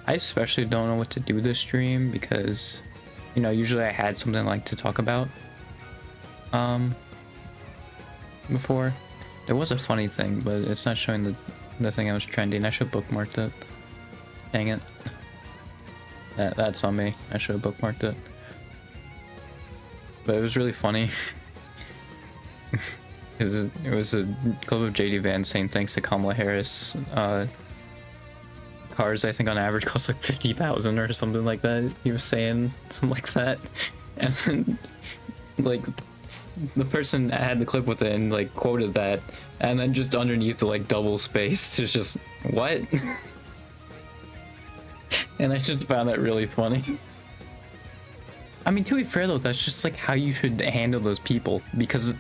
I especially don't know what to do this stream because, you know, usually I had something like to talk about. Before there was a funny thing, but it's not showing the thing I was trending. I should bookmark it. Dang it. That's on me. I should have bookmarked it. But it was really funny. Because it was a clip of JD Vance saying thanks to Kamala Harris. Cars, I think, on average cost like 50,000 or something like that. He was saying something like that. And then, like, the person had the clip with it and, like, quoted that. And then just underneath the, like, double space to just, what? And I just found that really funny. I mean, to be fair though, that's just like how you should handle those people, because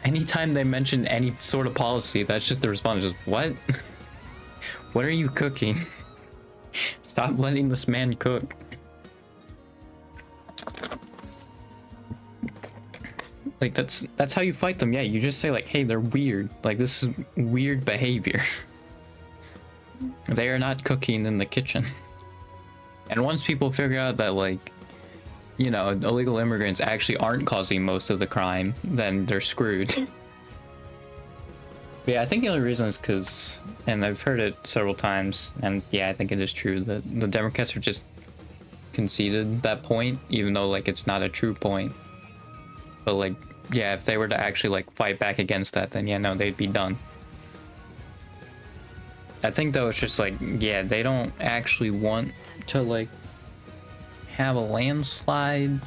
anytime they mention any sort of policy, that's just the response, just what? What are you cooking? Stop letting this man cook. Like that's how you fight them. Yeah, you just say like, hey, they're weird. Like, this is weird behavior. They are not cooking in the kitchen. And once people figure out that, like, you know, illegal immigrants actually aren't causing most of the crime, then they're screwed. But yeah, I think the only reason is because, and I've heard it several times, and yeah, I think it is true, that the Democrats have just conceded that point, even though, like, it's not a true point. But, like, yeah, if they were to actually, like, fight back against that, then yeah, no, they'd be done. I think, though, it's just like, yeah, they don't actually want to, like, have a landslide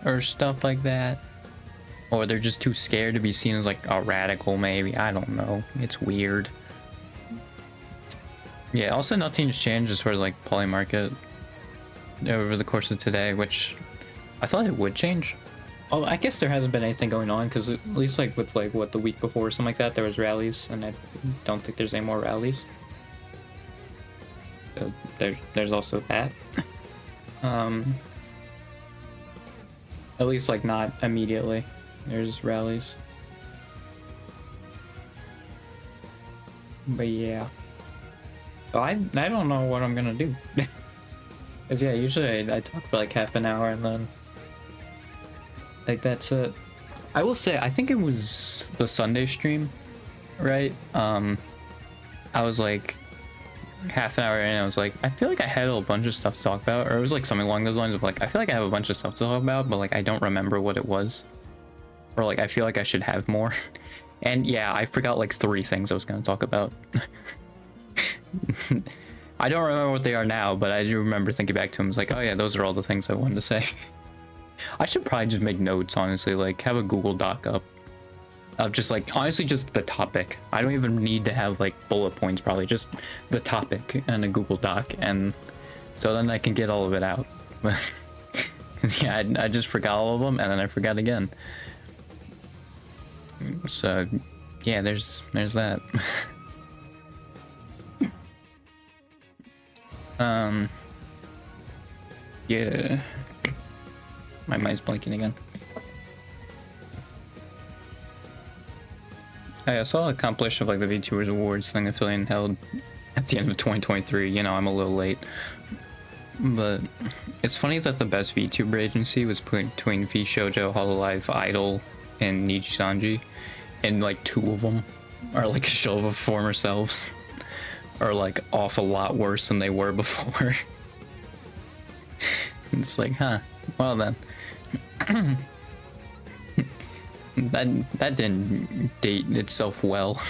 or stuff like that, or they're just too scared to be seen as like a radical, maybe. I don't know, it's weird. Yeah, also nothing's changed as far as like poly market over the course of today, which I thought it would change. Oh, I guess there hasn't been anything going on, because at least like with like what, the week before or something like that, there was rallies, and I don't think there's any more rallies. So there's also that. At least like not immediately. There's rallies. But yeah. So I don't know what I'm gonna do. Cause yeah, usually I talk for like half an hour and then like that's it. I will say, I think it was the Sunday stream, right? I was like half an hour in, I was like, I feel like I had a bunch of stuff to talk about, or it was like something along those lines of like, I feel like I have a bunch of stuff to talk about, but like I don't remember what it was, or like I feel like I should have more. And yeah, I forgot like 3 things I was going to talk about. I don't remember what they are now, but I do remember thinking back to them. I was like, oh yeah, those are all the things I wanted to say. I should probably just make notes, honestly, like have a Google Doc up of just like, honestly, just the topic. I don't even need to have like bullet points, probably just the topic and a Google Doc, and so then I can get all of it out. Yeah, I just forgot all of them, and then I forgot again. So yeah, there's that. Yeah, my mind's blanking again. I saw a compilation of like the VTubers Awards thing Affiliate held at the end of 2023. You know, I'm a little late, but it's funny that the best VTuber agency was between VShojo, Hololive, Idol, and Nijisanji, and like 2 of them are like a shell of their former selves, are like off a lot worse than they were before. It's like, huh, well then. That didn't date itself well.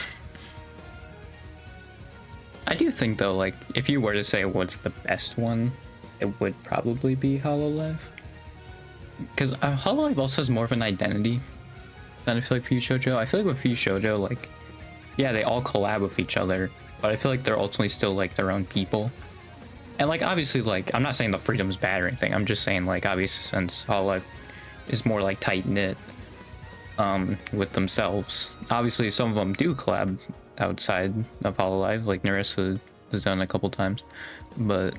I do think though, like, if you were to say what's the best one, it would probably be Hololive. Because Hololive also has more of an identity than I feel like VShojo. I feel like with VShojo, like, yeah, they all collab with each other, but I feel like they're ultimately still like their own people. And like, obviously, like, I'm not saying the freedom's bad or anything. I'm just saying, like, obviously, since Hololive is more like tight knit with themselves. Obviously, some of them do collab outside of Hololive, like Narissa has done a couple times, but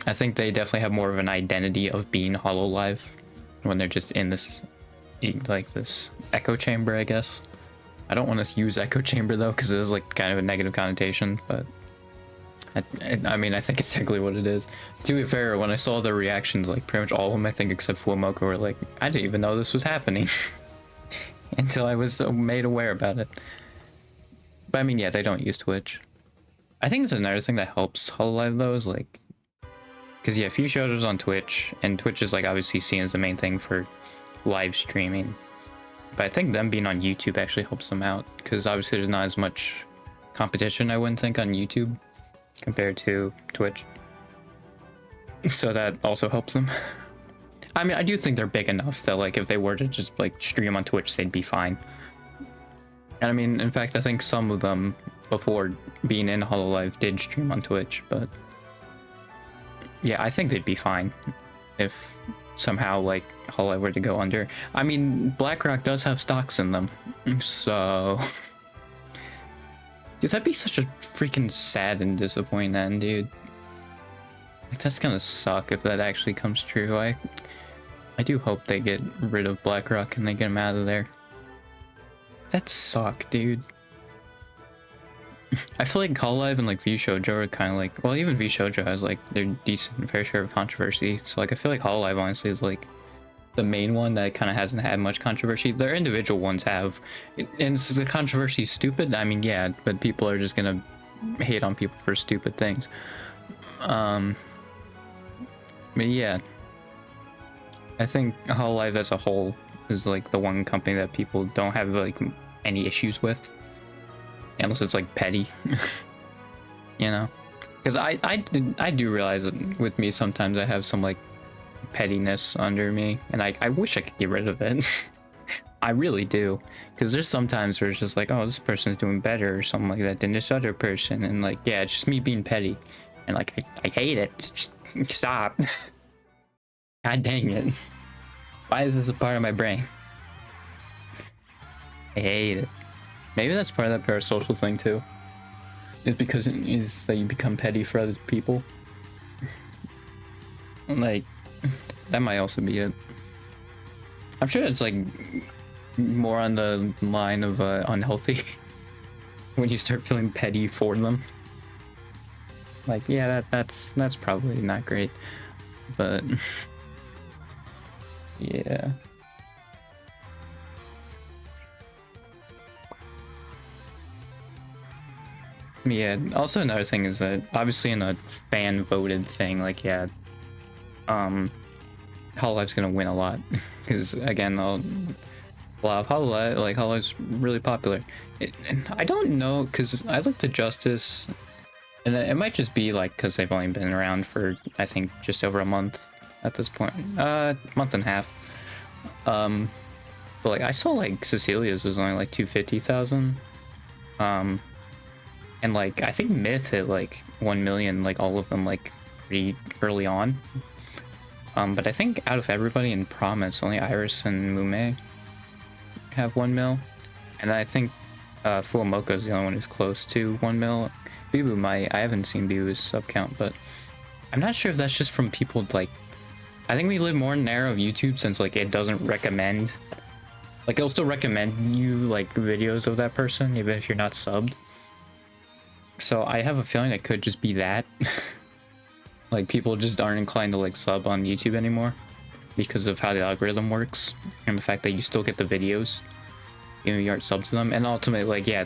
I think they definitely have more of an identity of being Hololive when they're just in this, like, this echo chamber, I guess. I don't want to use echo chamber though, because it is like kind of a negative connotation, but I mean, I think it's exactly what it is. To be fair, when I saw the reactions, like pretty much all of them, I think except Fuamoka, were like, I didn't even know this was happening until I was made aware about it. But I mean, yeah, they don't use Twitch. I think it's another thing that helps Hololive though, is like, because yeah, few shows on Twitch, and Twitch is like obviously seen as the main thing for live streaming. But I think them being on YouTube actually helps them out, because obviously there's not as much competition, I wouldn't think, on YouTube compared to Twitch. So that also helps them. I mean, I do think they're big enough that like if they were to just like stream on Twitch, they'd be fine. And I mean, in fact, I think some of them before being in Hololive did stream on Twitch, but yeah, I think they'd be fine if somehow like Hololive were to go under. I mean, BlackRock does have stocks in them, so dude, that'd be such a freaking sad and disappointing end, dude. Like, that's gonna suck if that actually comes true. I do hope they get rid of BlackRock and they get him out of there. That suck, dude. I feel like Hololive and like VShojo are kind of like, well, even VShojo has like their decent fair share of controversy. So like I feel like Hololive honestly is like the main one that kind of hasn't had much controversy. Their individual ones have, and the controversy is stupid. I mean, yeah, but people are just gonna hate on people for stupid things. But yeah, I think Hololive as a whole is like the one company that people don't have like any issues with, unless it's like petty, you know. Because I do realize that with me sometimes I have some like pettiness under me, and I wish I could get rid of it. I really do, because there's sometimes where it's just like, oh, this person's doing better or something like that than this other person, and like, yeah, it's just me being petty, and like I hate it. Just stop. God dang it. Why is this a part of my brain? I hate it. Maybe that's part of that parasocial thing too. Is because it is that you become petty for other people. Like, that might also be it. I'm sure it's like more on the line of unhealthy when you start feeling petty for them. Like, yeah, that's probably not great, but yeah. Yeah, also another thing is that obviously in a fan voted thing, like, yeah, Hololive's gonna win a lot because again, a lot of Hololive, like Hololive's really popular. And I don't know, because I looked at Justice, and it might just be like because they've only been around for I think just over a month at this point, month and a half. But like I saw like Cecilia's was only like 250,000. And like I think Myth hit like 1 million, like all of them like pretty early on. But I think out of everybody in Promise, only Iris and Mume have 1 mil, and I think Fuamoka is the only one who's close to 1 mil. Bibu might. I haven't seen Bibu's sub count, but I'm not sure if that's just from people like. I think we live more in an era of YouTube since like it doesn't recommend. Like it'll still recommend you like videos of that person even if you're not subbed. So I have a feeling it could just be that. Like people just aren't inclined to like sub on YouTube anymore because of how the algorithm works and the fact that you still get the videos even if you aren't subbed to them. And ultimately, like, yeah,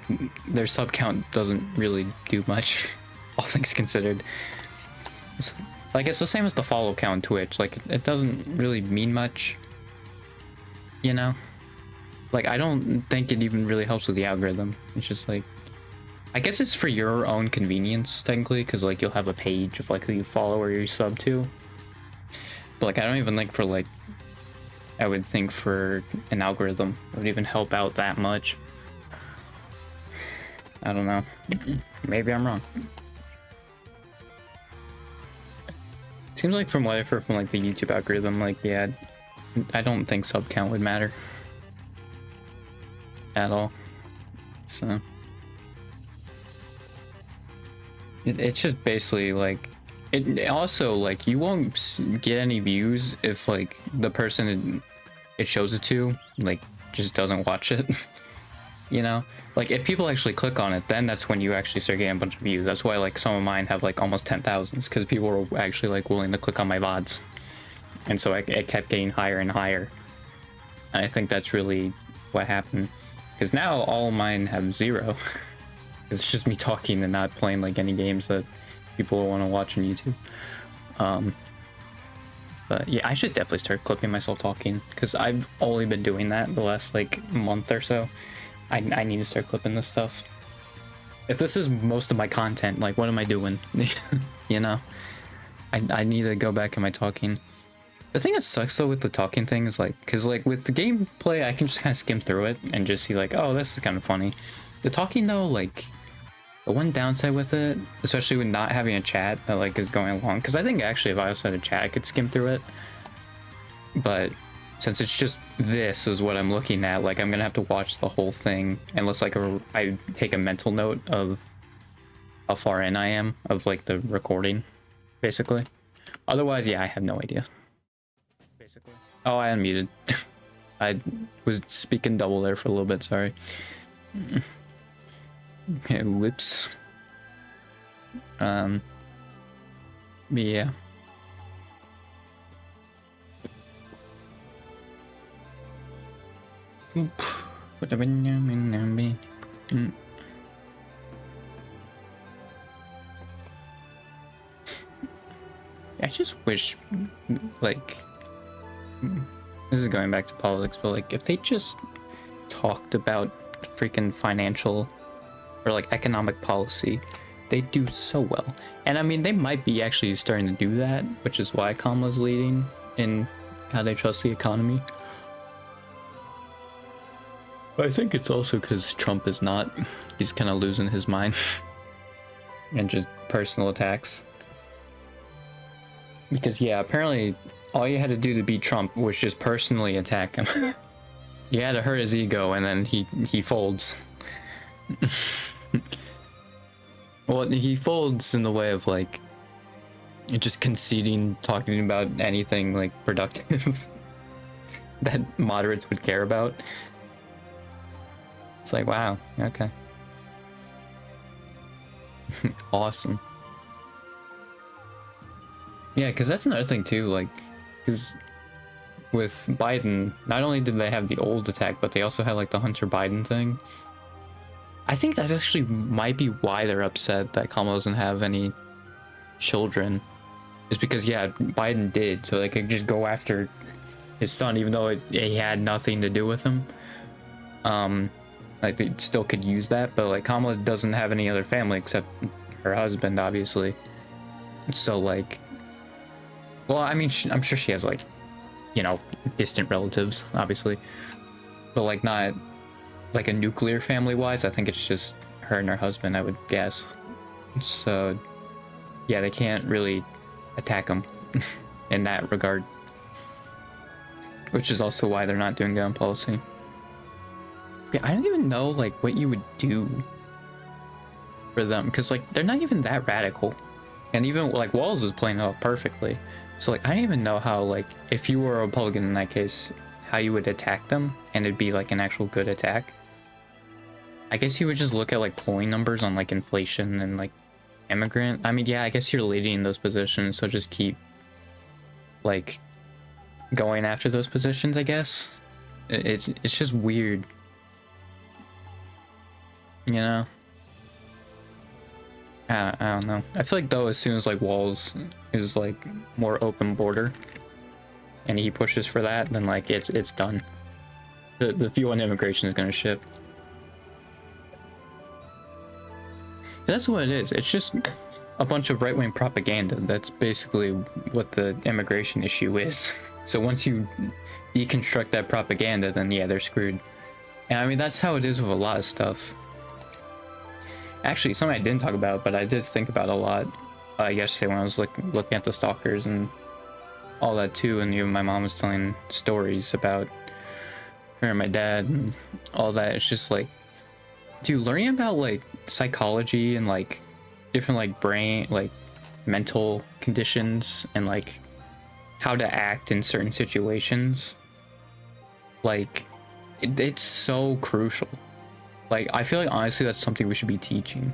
their sub count doesn't really do much, all things considered. Like it's the same as the follow count on Twitch. Like it doesn't really mean much, you know. Like I don't think it even really helps with the algorithm. It's just like, I guess it's for your own convenience technically, because like you'll have a page of like who you follow or you sub to. But like I don't even think for like, I would think for an algorithm it would even help out that much. I don't know. Maybe I'm wrong. Seems like from what I've heard from like the YouTube algorithm, like yeah, I don't think sub count would matter at all. So it's just basically like it also like you won't get any views if like the person it shows it to like just doesn't watch it. you know, like if people actually click on it, then that's when you actually start getting a bunch of views. That's why like some of mine have like almost 10,000, because people were actually like willing to click on my VODs, and so it kept getting higher and higher. And I think that's really what happened, because now all mine have 0. It's just me talking and not playing like any games that people want to watch on YouTube. But yeah, I should definitely start clipping myself talking, because I've only been doing that the last like month or so. I need to start clipping this stuff. If this is most of my content, like what am I doing? You know? I need to go back in my talking. The thing that sucks though with the talking thing is like, because like with the gameplay, I can just kind of skim through it and just see like, oh, this is kind of funny. The talking though, like, the one downside with it, especially with not having a chat that like is going along, because I think actually if I also had a chat, I could skim through it. But since it's just this is what I'm looking at, like I'm gonna have to watch the whole thing unless like I take a mental note of how far in I am of like the recording, basically. Otherwise, yeah, I have no idea. Basically. Oh, I unmuted. I was speaking double there for a little bit, sorry. Okay, whoops. Yeah. I just wish, like, this is going back to politics, but like, if they just talked about freaking financial or like economic policy, they do so well. And I mean, they might be actually starting to do that, which is why Kamala's leading in how they trust the economy. I think it's also because Trump is not. He's kind of losing his mind. And just personal attacks. Because yeah, apparently all you had to do to beat Trump was just personally attack him. You had to hurt his ego and then he folds. Well, he folds in the way of like just conceding, talking about anything like productive that moderates would care about. It's like, wow, okay. Awesome. Yeah, because that's another thing too, like, because with Biden, not only did they have the old attack, but they also had like the Hunter Biden thing. I think that actually might be why they're upset that Kamala doesn't have any children. Is because, yeah, Biden did, so they could just go after his son, even though he had nothing to do with him. Like, they still could use that, but like Kamala doesn't have any other family except her husband, obviously. So like, well, I mean, I'm sure she has like, you know, distant relatives, obviously, but like not like a nuclear family wise. I think it's just her and her husband, I would guess. So yeah, they can't really attack him in that regard, which is also why they're not doing gun policy. Yeah, I don't even know like what you would do for them, because like they're not even that radical, and even like Walz is playing it off perfectly. So like I don't even know how, like, if you were a Republican in that case, how you would attack them and it'd be like an actual good attack. I guess you would just look at like polling numbers on like inflation and like immigrant. I mean, yeah, I guess you're leading in those positions, so just keep like going after those positions, I guess. It's just weird, you know. I don't know. I feel like though, as soon as like Walz is like more open border and he pushes for that, then like it's done. The view on immigration is gonna shift. That's what it is. It's just a bunch of right-wing propaganda. That's basically what the immigration issue is. So once you deconstruct that propaganda, then yeah, they're screwed. And I mean, that's how it is with a lot of stuff. Actually, something I didn't talk about, but I did think about a lot yesterday when I was looking at the stalkers and all that too, and even my mom was telling stories about her and my dad and all that. It's just like, dude, learning about like psychology and like different like brain, like mental conditions and like how to act in certain situations, like it's so crucial. Like, I feel like honestly that's something we should be teaching,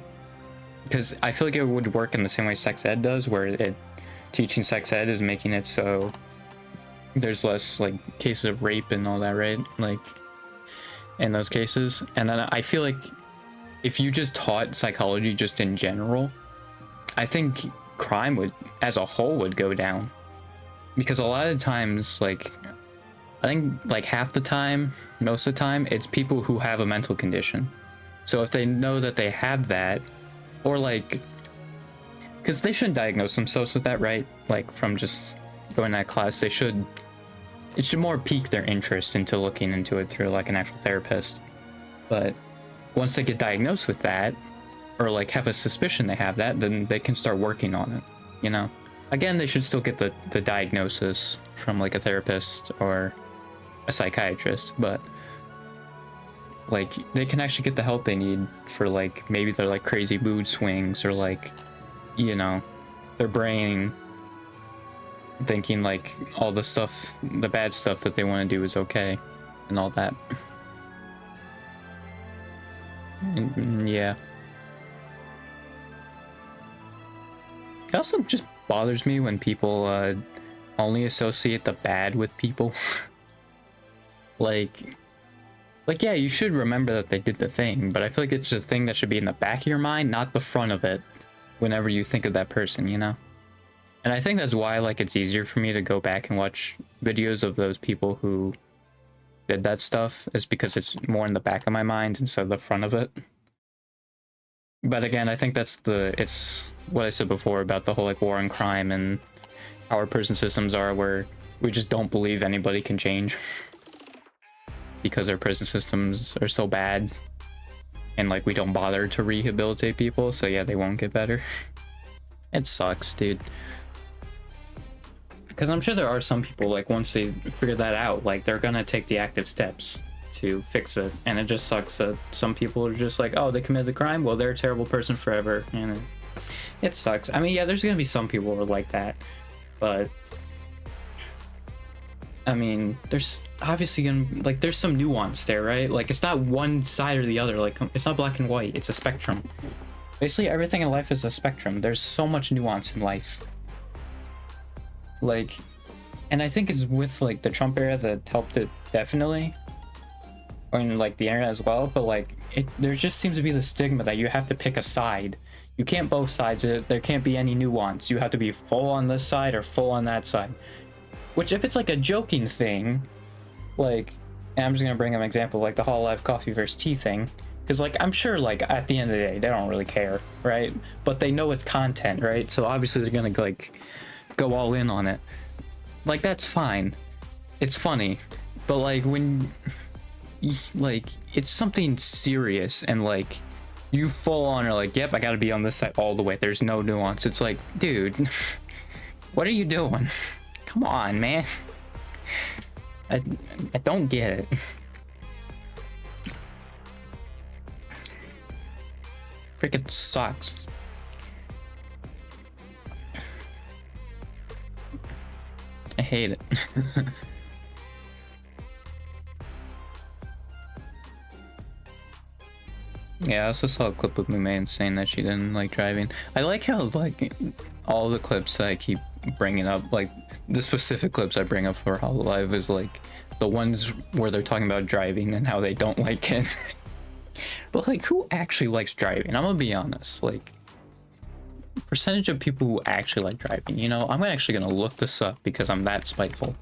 because I feel like it would work in the same way sex ed does, where teaching sex ed is making it so there's less like cases of rape and all that, right? Like in those cases. And then I feel like if you just taught psychology just in general, I think crime would as a whole would go down, because a lot of times, like, I think like half the time, most of the time, it's people who have a mental condition. So if they know that they have that, or like, because they shouldn't diagnose themselves with that, right? Like from just going to that class, it should more pique their interest into looking into it through like an actual therapist. But once they get diagnosed with that, or like have a suspicion they have that, then they can start working on it, you know? Again, they should still get the diagnosis from like a therapist or a psychiatrist, but like they can actually get the help they need for like maybe they're like crazy mood swings, or like, you know, their brain thinking like all the stuff, the bad stuff that they want to do is okay and all that. And, yeah. It also just bothers me when people only associate the bad with people. like yeah, you should remember that they did the thing, but I feel like it's a thing that should be in the back of your mind, not the front of it, whenever you think of that person, you know? And I think that's why like it's easier for me to go back and watch videos of those people who did that stuff, is because it's more in the back of my mind instead of the front of it. But again, I think it's what I said before about the whole like war on crime and how our prison systems are, where we just don't believe anybody can change because our prison systems are so bad, and like we don't bother to rehabilitate people, so yeah, they won't get better. It sucks, dude. Because I'm sure there are some people, like, once they figure that out, like, they're gonna take the active steps to fix it. And it just sucks that some people are just like, oh, they committed the crime, well, they're a terrible person forever. And it sucks. I mean, yeah, there's gonna be some people who are like that, but I mean, there's obviously gonna, like, there's some nuance there, right? Like, it's not one side or the other. Like, it's not black and white. It's a spectrum. Basically, everything in life is a spectrum. There's so much nuance in life. Like, and I think it's with like the Trump era that helped it, definitely, or in like the internet as well. But like, there just seems to be the stigma that you have to pick a side. You can't both sides. There can't be any nuance. You have to be full on this side or full on that side. Which, if it's like a joking thing, like, and I'm just gonna bring up an example, like the Hololive coffee versus tea thing, because like I'm sure like at the end of the day they don't really care, right? But they know it's content, right? So obviously they're gonna like go all in on it. Like, that's fine, it's funny, but like when like it's something serious and like you full on are like, yep, I gotta be on this side all the way, there's no nuance. It's like, dude, what are you doing? Come on, man. I don't get it. Freaking sucks. I hate it. Yeah, I also saw a clip of Mumain saying that she didn't like driving. I like how like all the clips that I keep bringing up, like the specific clips I bring up for Hololive, is like the ones where they're talking about driving and how they don't like it. But like, who actually likes driving? I'm gonna be honest, like, percentage of people who actually like driving, you know, I'm actually gonna look this up because I'm that spiteful.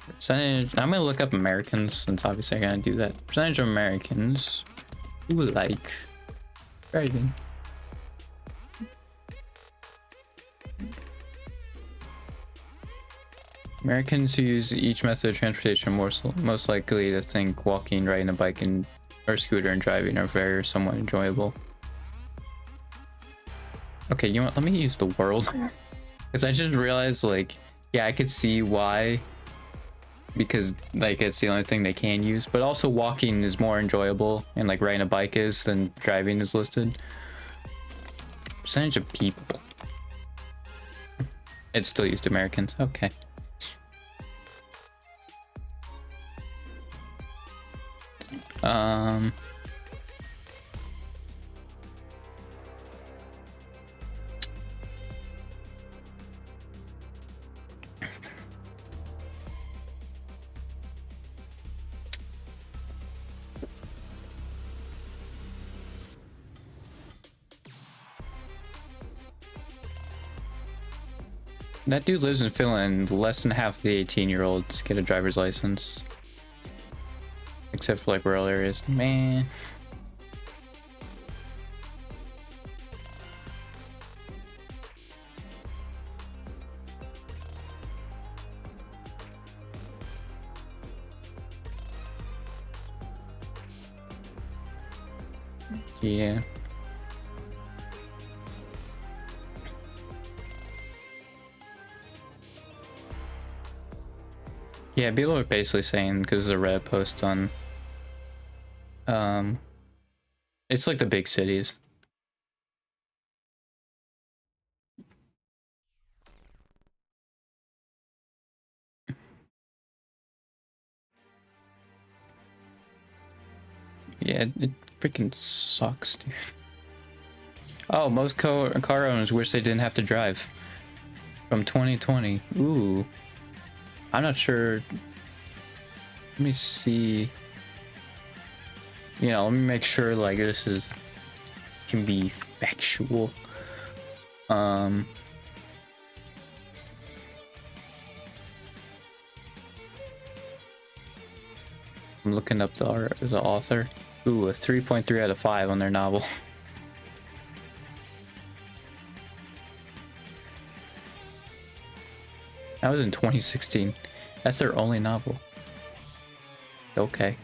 Percentage, I'm gonna look up Americans, since obviously I'm gonna do that. Percentage of Americans who like driving. Americans who use each method of transportation are most likely to think walking, riding a bike, and or scooter and driving are very somewhat enjoyable. Okay, you know what? Let me use the world, because I just realized, like, yeah, I could see why, because like it's the only thing they can use, but also walking is more enjoyable, and like riding a bike is, than driving is listed. Percentage of people. It's still used Americans. Okay. That dude lives in Finland. Less than half of the 18-year-olds get a driver's license. Except for like rural areas. Man. Yeah. Yeah, people are basically saying, because of the Reddit post on it's like the big cities. Yeah, it freaking sucks, dude. Oh, most car owners wish they didn't have to drive. From 2020. Ooh. I'm not sure. Let me see. You know, let me make sure like this is can be factual. I'm looking up the author. Ooh, a 3.3 out of 5 on their novel. That was in 2016. That's their only novel. Okay.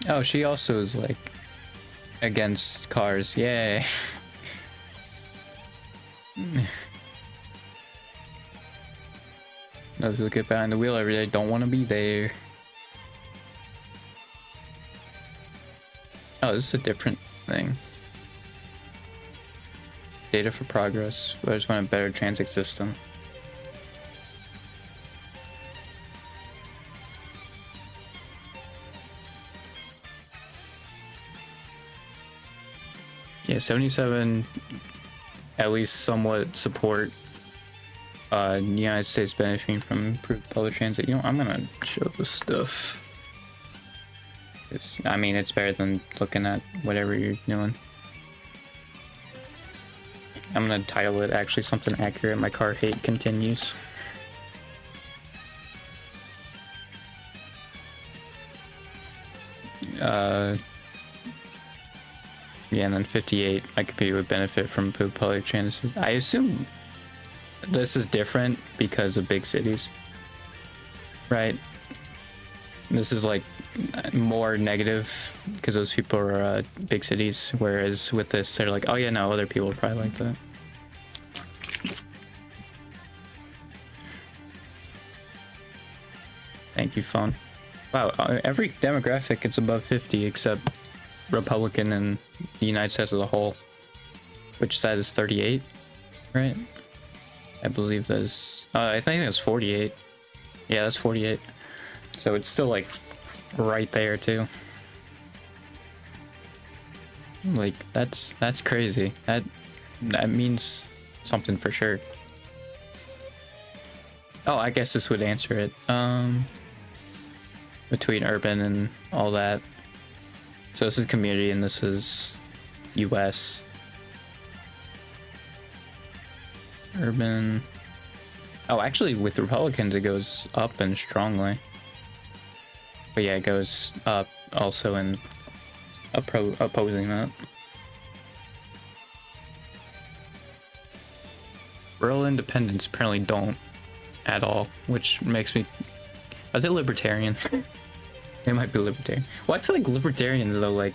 Oh, she also is like against cars. Yay. Those who get behind the wheel every day don't want to be there. Oh, this is a different thing. Data for progress. I just want a better transit system. Yeah, 77 at least somewhat support the United States benefiting from improved public transit. You know, I'm gonna show this stuff. I mean, it's better than looking at whatever you're doing. I'm gonna title it actually something accurate. My car hate continues. Yeah, and then 58, my computer would benefit from improved public transit. I assume this is different because of big cities, right? This is like more negative because those people are big cities, whereas with this, they're like, oh yeah, no, other people probably like that. Thank you, phone. Wow, every demographic is above 50 except Republican and the United States as a whole, which that is 38, right? I believe that is. I think that's 48. Yeah, that's 48. So it's still like right there too. Like that's crazy. That means something for sure. Oh, I guess this would answer it. Between urban and all that. So this is community and this is US. Urban. Oh, actually with Republicans it goes up and strongly. But yeah, it goes up also in opposing that. Rural independents apparently don't at all, which makes me... Are they libertarian? They might be libertarian. Well, I feel like libertarians though, like,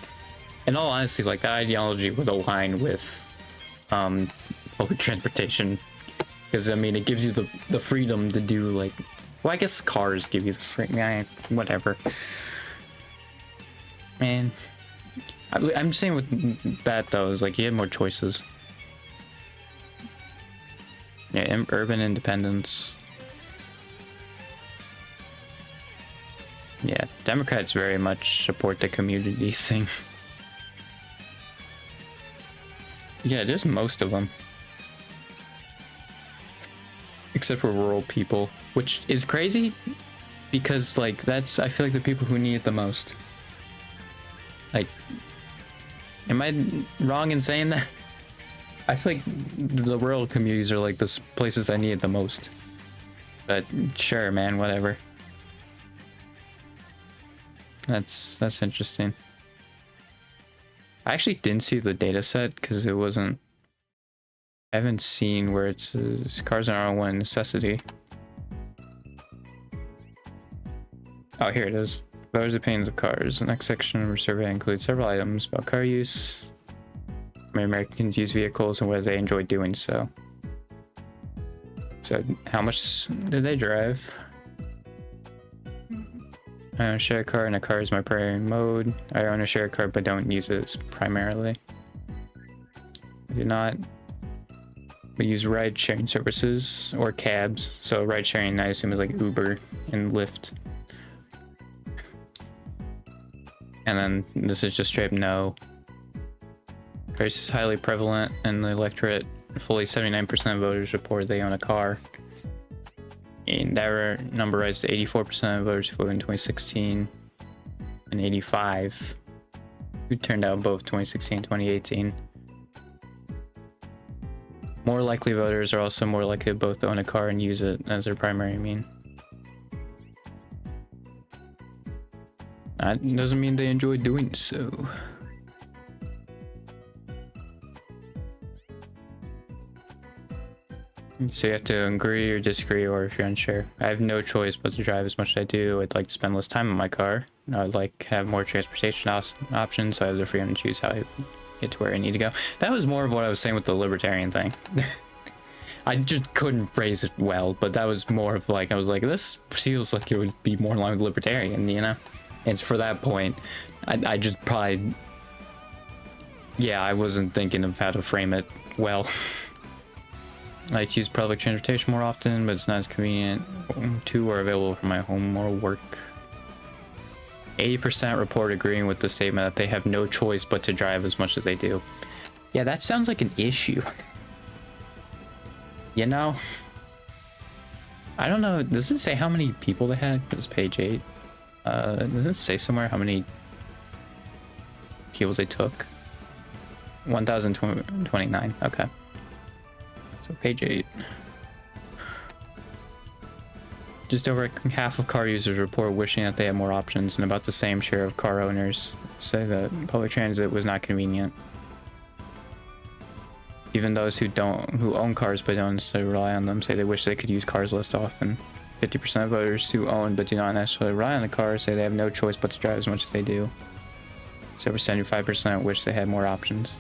in all honesty, like that ideology would align with public transportation, because I mean it gives you the freedom to do like, well, I guess cars give you the freedom. Whatever. Man, I'm saying with that though is like you have more choices. Yeah, urban independence. Yeah, Democrats very much support the community thing. Yeah, just most of them. Except for rural people, which is crazy because like that's, I feel like the people who need it the most. Like Am I wrong in saying that? I feel like the rural communities are like the places I need it the most. But sure, man, whatever. That's interesting. I actually didn't see the data set because it wasn't. I haven't seen where it says cars are one necessity. Oh, here it is. Voters' opinions of cars. The next section of our survey includes several items about car use, where Americans use vehicles, and whether they enjoy doing so. So, how much do they drive? I own a shared car, and a car is my primary mode. I own a shared car, but don't use it primarily. I do not. We use ride-sharing services or cabs. So ride-sharing, I assume, is like Uber and Lyft. And then this is just straight up no. Race is highly prevalent in the electorate. Fully 79% of voters report they own a car. And that number rises to 84% of voters who voted in 2016 and 85 who turned out both 2016 and 2018. More likely voters are also more likely to both own a car and use it as their primary mean. That doesn't mean they enjoy doing so. So you have to agree or disagree, or if you're unsure. I have no choice but to drive as much as I do. I'd like to spend less time in my car. I'd like to have more transportation options, so I have the freedom to choose how I get to where I need to go. That was more of what I was saying with the libertarian thing. I just couldn't phrase it well, but that was more of like, I was like, this feels like it would be more in line with libertarian, you know? And for that point, I just probably, yeah, I wasn't thinking of how to frame it well. I like to use public transportation more often, but it's not as convenient. 2 are available for my home or work. 80% report agreeing with the statement that they have no choice but to drive as much as they do. Yeah, that sounds like an issue. You know? I don't know. Does it say how many people they had? This is page 8. Does it say somewhere how many people they took? 1,029. Okay. So page 8. Just over half of car users report wishing that they had more options, and about the same share of car owners say that public transit was not convenient. Even those who own cars but don't necessarily rely on them say they wish they could use cars less often. 50% of voters who own but do not necessarily rely on the car say they have no choice but to drive as much as they do. So over 75% wish they had more options.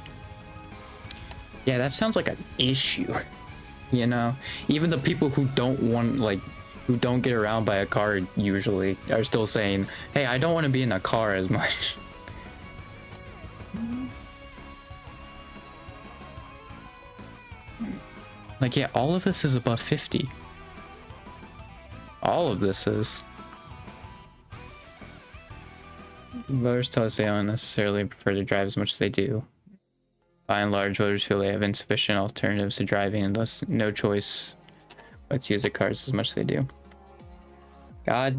Yeah, that sounds like an issue. You know, even the people who don't want, like, who don't get around by a car usually are still saying, hey, I don't want to be in a car as much. Like, yeah, all of this is above 50. All of this is. Voters tell us they don't necessarily prefer to drive as much as they do. By and large, voters feel they have insufficient alternatives to driving and thus no choice but to use their cars as much as they do. God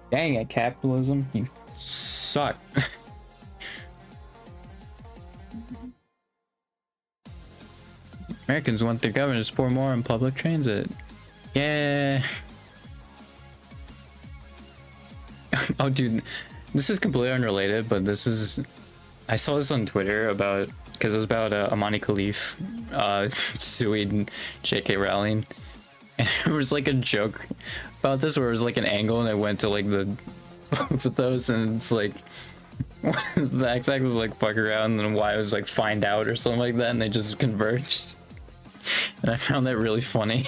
dang it, capitalism. You suck. Americans want their government to support more on public transit. Yeah. Oh, dude, this is completely unrelated, but this is... I saw this on Twitter about... Because it was about Amani Khalif suing J.K. Rowling. And there was like a joke about this where it was like an angle and it went to like the... both of those, and it's like... the x-axis was like fuck around and then y was like find out or something like that, and they just converged. And I found that really funny.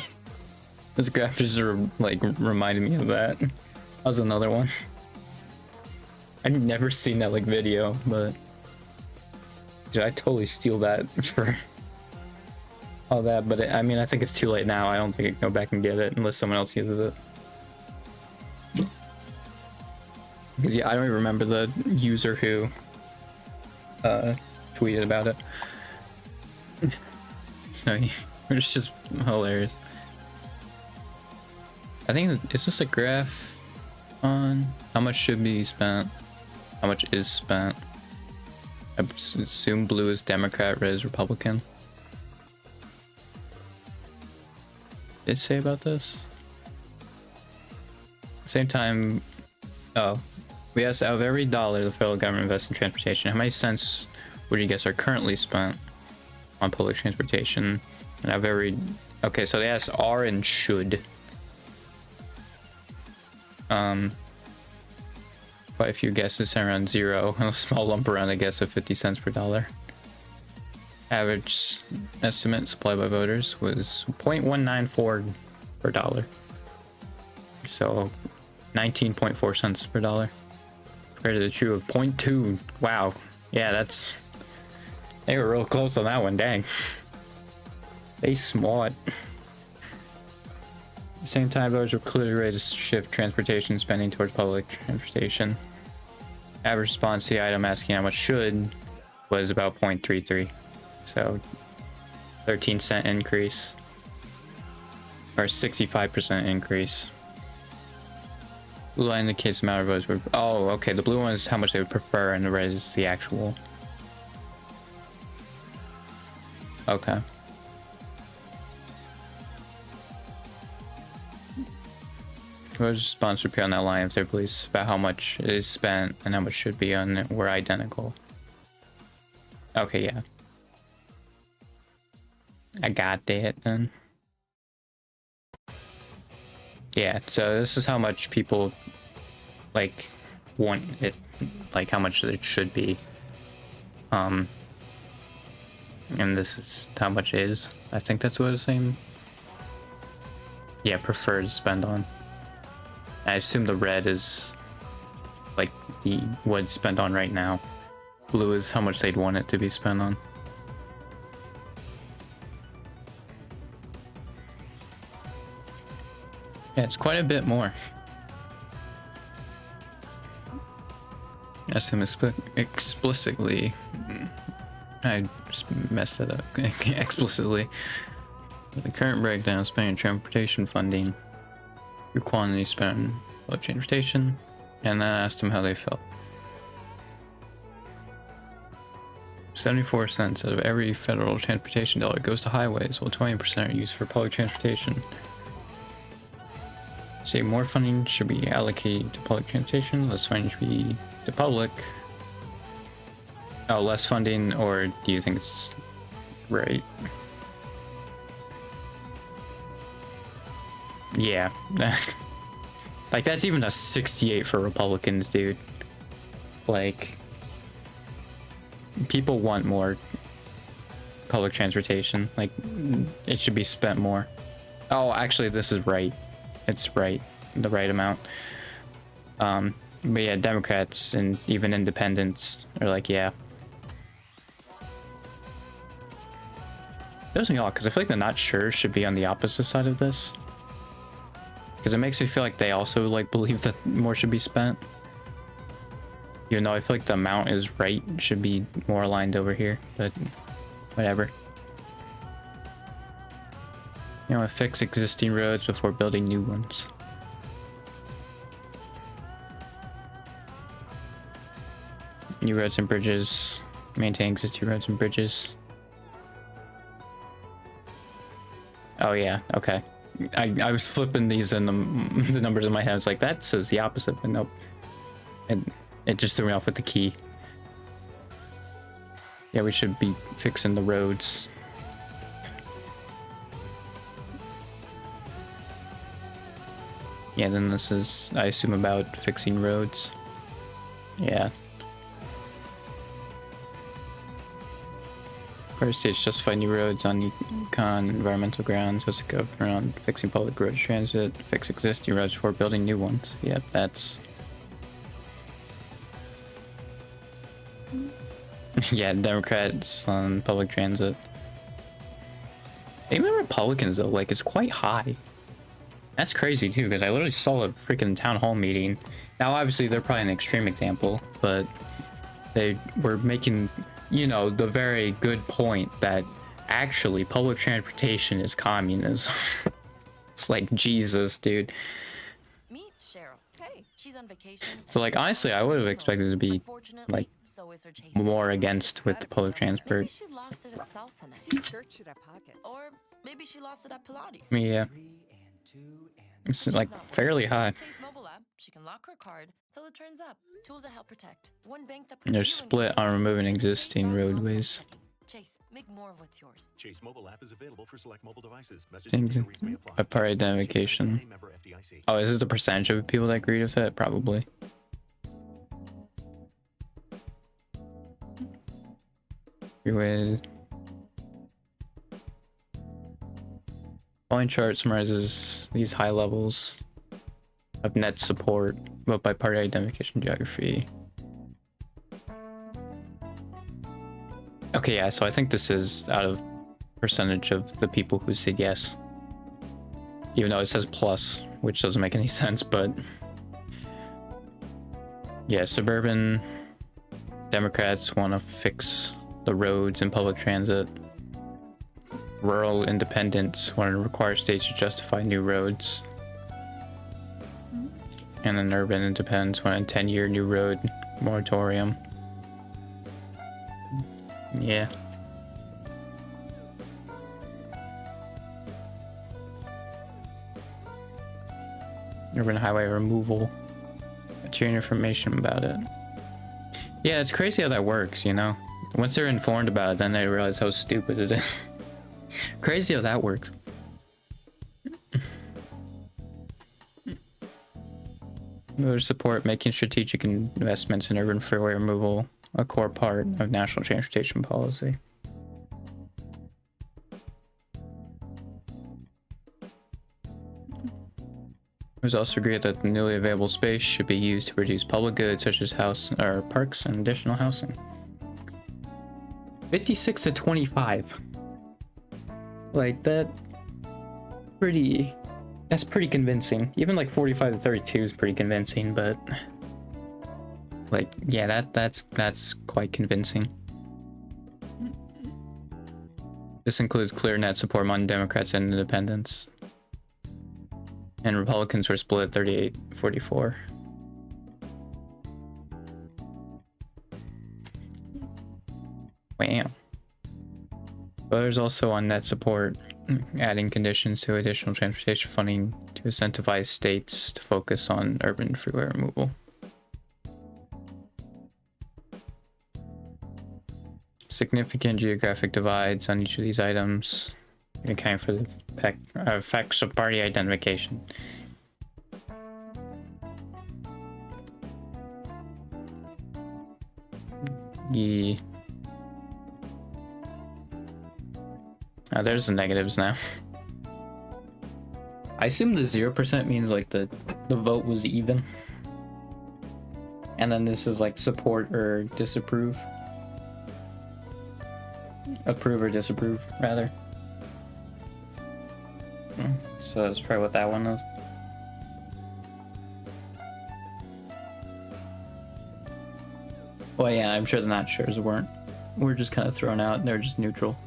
This graph just like reminded me of that. That was another one. I've never seen that like video, but dude, I totally steal that for all that. But I mean, I think it's too late now. I don't think I can go back and get it unless someone else uses it. Because yeah, I don't even remember the user who tweeted about it. So it's just hilarious. I think, is this a graph on how much should be spent? How much is spent? I assume blue is Democrat, red is Republican. Did it say about this? Same time, oh, we asked, out of every dollar the federal government invests in transportation, how many cents would you guess are currently spent on public transportation? And out of every, okay, so they asked are and should. Quite a few guesses around 0, and a small lump around a guess of 50 cents per dollar. Average estimate supplied by voters was 0.194 per dollar. So 19.4 cents per dollar. Compared to the true of 0.2. Wow. Yeah, that's... They were real close on that one, dang. They smart. At the same time, voters were clearly ready to shift transportation spending towards public transportation. Average response to the item asking how much should was about 0.33. So 13-cent increase. Or 65% increase. Blue line indicates the amount of votes were... Oh, okay. The blue one is how much they would prefer, and the red is the actual. Okay. Voters' response would appear on that line if their beliefs about how much is spent and how much should be on it were identical. Okay, yeah. I got that then. Yeah, so this is how much people like want it, like how much it should be. And this is how much it is. I think that's what it's saying. Yeah, preferred to spend on. I assume the red is like the what it's spent on right now. Blue is how much they'd want it to be spent on. Yeah, it's quite a bit more. Assume explicitly. I just messed it up. Explicitly. The current breakdown of spending transportation funding, your quantity spent on public transportation, and then I asked them how they felt. 74 cents out of every federal transportation dollar goes to highways, while 20% are used for public transportation. Say more funding should be allocated to public transportation, less funding should be to public. Oh, less funding, or do you think it's right? Yeah. Like, that's even a 68 for Republicans, dude. Like, people want more public transportation. Like, it should be spent more. Oh, actually, this is right. It's right. The right amount. But yeah, Democrats and even independents are like, yeah. Those are odd, because I feel like the not sure should be on the opposite side of this. Because it makes me feel like they also like believe that more should be spent. Even though I feel like the amount is right, should be more aligned over here, but whatever. You know, fix existing roads before building new ones. New roads and bridges. Maintain existing roads and bridges. Oh yeah, okay. I was flipping these and the numbers in my head. It's like, that says the opposite, but nope. And it just threw me off with the key. Yeah, we should be fixing the roads. Yeah, then this is, I assume, about fixing roads. Yeah. First, it's justify new roads on econ environmental grounds. Let's go around fixing public road transit, fix existing roads before building new ones. Yep, that's... Yeah, Democrats on public transit. Even Republicans, though, like, it's quite high. That's crazy, too, because I literally saw a freaking town hall meeting. Now, obviously, they're probably an extreme example, but they were making... you know, the very good point that actually public transportation is communism. It's like, Jesus, dude. Meet Cheryl. Hey, she's on vacation. So, like, honestly, I would have expected it to be, like, So is her chase. more against with the public transport. Maybe she lost it at salsa night. Search it at pockets. Or maybe she lost it at Pilates. Yeah, 3 and 2 and it's She's like not fairly worried. high. Chase mobile app. She can lock her card till it turns up. Tools that help protect. One bank that puts And they're you in split control. on removing Visit existing chase.com/checking. roadways. Chase, make more of what's yours. Chase mobile app is available for select mobile devices. Message Things and data rates may apply. by part identification. Chase member FDIC. Oh, is this the percentage of people that agree with it? Probably. Anyway, following chart summarizes these high levels of net support, but by party identification geography. Okay, yeah, so I think this is out of percentage of the people who said yes. Even though it says plus, which doesn't make any sense, but yeah, suburban Democrats want to fix the roads and public transit. Rural independents want to require states to justify new roads. And then urban independents want a 10-year new road moratorium. Yeah. Urban highway removal. What's your information about it? Yeah, it's crazy how that works, you know? Once they're informed about it, then they realize how stupid it is. Crazy how that works. Voters support making strategic investments in urban freeway removal a core part of national transportation policy. It was also agreed that the newly available space should be used to produce public goods such as house or parks and additional housing. 56 to 25. Like that that's pretty convincing. Even like 45 to 32 is pretty convincing, but like yeah, that's quite convincing. This includes clear net support among Democrats and independents. And Republicans were split 38-44. Wow. Voters also on net support, adding conditions to additional transportation funding to incentivize states to focus on urban freeway removal. Significant geographic divides on each of these items, account for the effects of party identification. Yeah. Oh, there's the negatives now. I assume the 0% means like the vote was even. And then this is like support or disapprove. Approve or disapprove, rather. So that's probably what that one is. Well, yeah, I'm sure the not sure's weren't. We're just kind of thrown out and they're just neutral.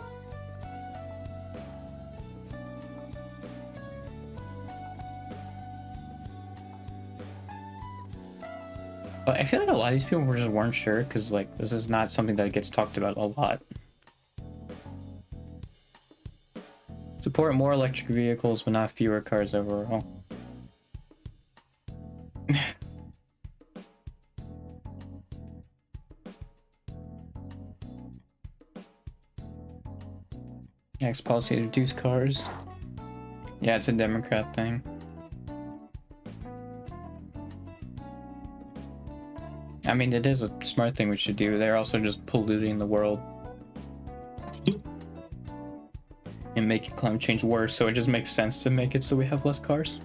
But I feel like a lot of these people just weren't sure because like this is not something that gets talked about a lot. Support more electric vehicles, but not fewer cars overall. Next policy to reduce cars. Yeah, it's a Democrat thing. I mean, it is a smart thing we should do. They're also just polluting the world. And making climate change worse, so it just makes sense to make it so we have less cars.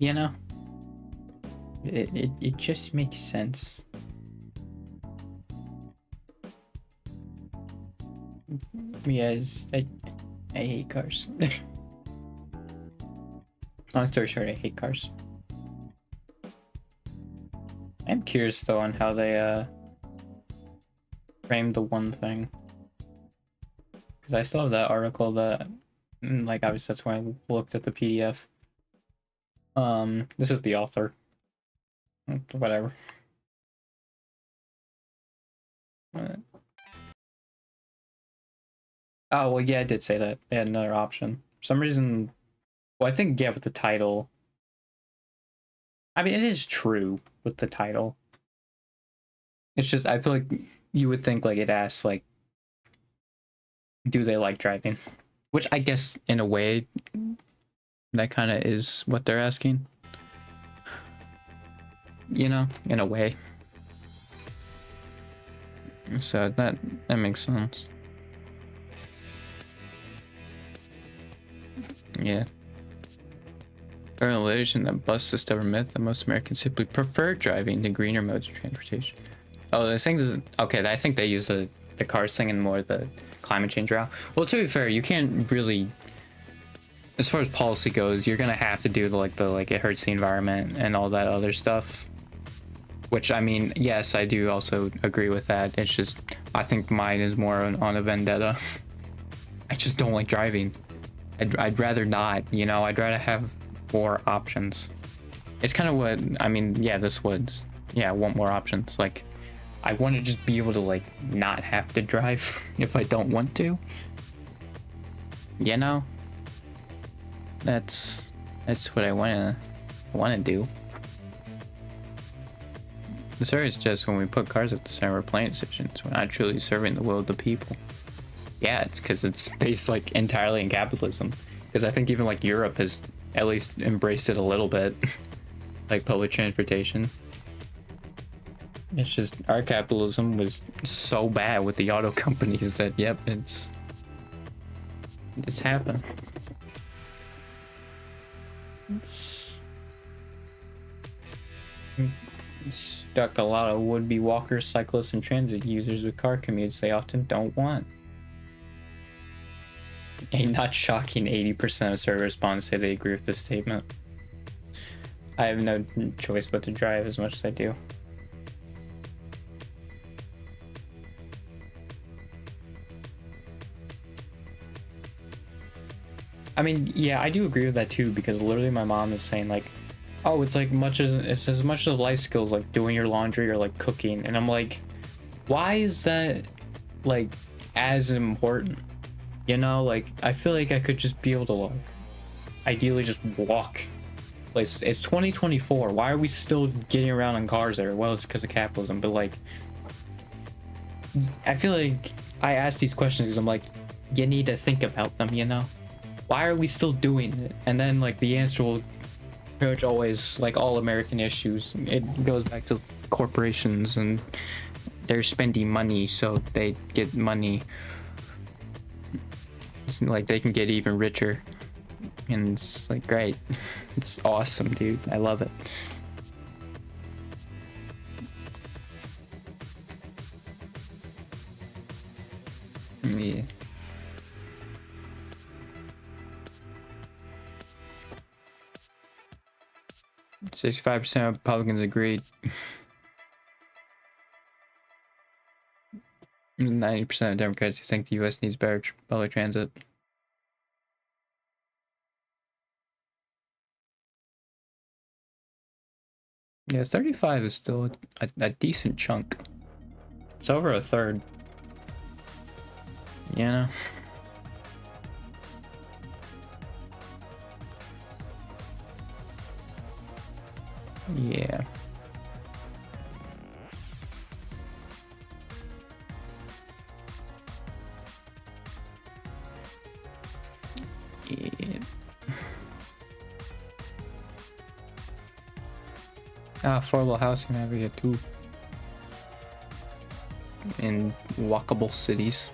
You know? It just makes sense. Yeah, I hate cars. Long story short, I hate cars. I'm curious though on how they framed the one thing. Because I still have that article that, like, obviously that's why I looked at the PDF. This is the author. Whatever. Oh, well, yeah, I did say that. They had another option. For some reason, well, I think, yeah, with the title. I mean, it is true with the title. It's just, I feel like you would think, like, it asks, like, do they like driving? Which I guess, in a way, that kind of is what they're asking. You know, in a way. So that makes sense. Yeah. Urban legend that busts the stubborn myth that most Americans simply prefer driving to greener modes of transportation. Oh, the thing is, okay, I think they use the cars thing and more the climate change route. Well, to be fair, you can't really, as far as policy goes, you're gonna have to do the it hurts the environment and all that other stuff. Which, I mean, yes, I do also agree with that. It's just, I think mine is more on a vendetta. I just don't like driving. I'd rather not, you know, I'd rather have more options. It's kind of what, I mean, yeah, this would, yeah, I want more options. Like, I want to just be able to, like, not have to drive if I don't want to. You know? That's what I want to do. The survey suggests when we put cars at the center of planning decisions, we're not truly serving the will of the people. Yeah, it's because it's based like entirely in capitalism. Because I think even like Europe has at least embraced it a little bit, like public transportation. It's just our capitalism was so bad with the auto companies that yep, it's happened. It's stuck a lot of would-be walkers, cyclists, and transit users with car commutes they often don't want. A not shocking 80% of survey respondents say they agree with this statement. I have no choice but to drive as much as I do. I mean, yeah, I do agree with that too, because literally my mom is saying like, oh, it's like it's as much of life skills like doing your laundry or like cooking, and I'm like, why is that like as important? You know, like I feel like I could just be able to like ideally just walk places. It's 2024. Why are we still getting around in cars there? Well, it's because of capitalism, but like I feel like I ask these questions because I'm like, you need to think about them, you know? Why are we still doing it? And then like the answer will pretty much always, like all American issues, it goes back to corporations and they're spending money so they get money. It's like they can get even richer. And it's like great. It's awesome, dude. I love it. Yeah. %65% of Republicans agreed. 90% of Democrats think the U.S. needs better public transit. Yeah, 35 is still a decent chunk. It's over a third. You know? Yeah. Yeah. Affordable housing area too. In walkable cities.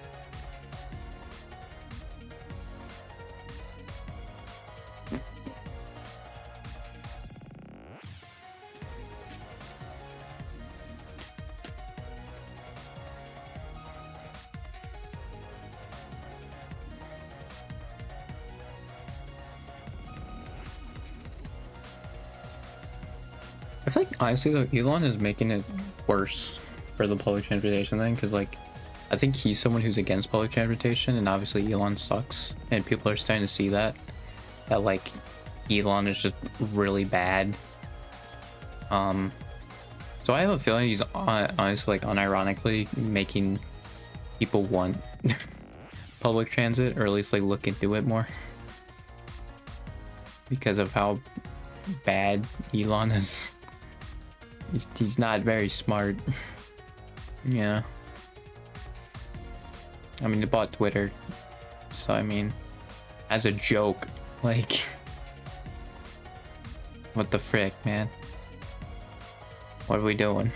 I feel like honestly though, Elon is making it worse for the public transportation thing, because like I think he's someone who's against public transportation, and obviously Elon sucks, and people are starting to see that like Elon is just really bad. So I have a feeling he's honestly, like, unironically making people want public transit, or at least like look into it more, because of how bad Elon is. He's not very smart. Yeah. I mean, he bought Twitter, so I mean, as a joke, like, what the frick, man? What are we doing?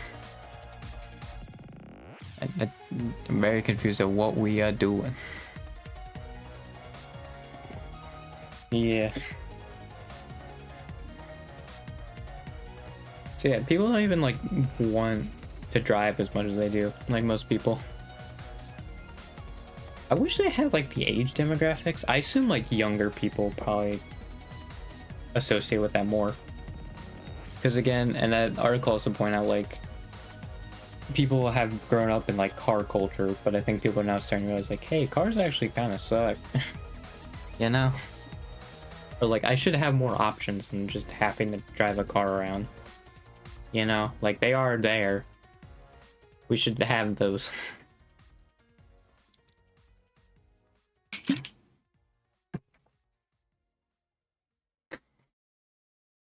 I'm very confused at what we are doing. Yeah. So yeah, people don't even like want to drive as much as they do, like most people. I wish they had like the age demographics. I assume like younger people probably associate with that more. Because again, and that article also point out like people have grown up in like car culture, but I think people are now starting to realize like, hey, cars actually kind of suck. You know? Or like I should have more options than just having to drive a car around. You know, like they are there. We should have those.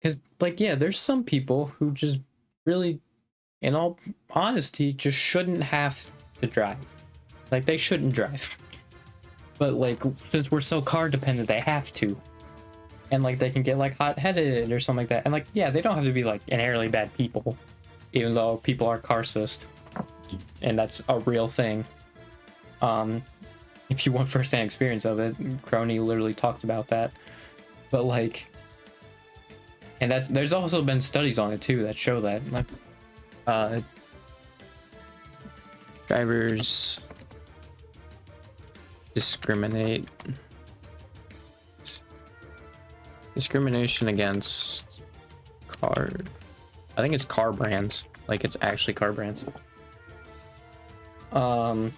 Because, like, yeah, there's some people who just really, in all honesty, just shouldn't have to drive. Like, they shouldn't drive. But, like, since we're so car dependent, they have to. And, like, they can get, like, hot-headed or something like that. And, like, yeah, they don't have to be, like, inherently bad people. Even though people are car-sist. And that's a real thing. If you want first-hand experience of it, Crony literally talked about that. But, like... And there's also been studies on it too that show that, like, drivers discrimination against car. I think it's car brands. Like it's actually car brands. Oh,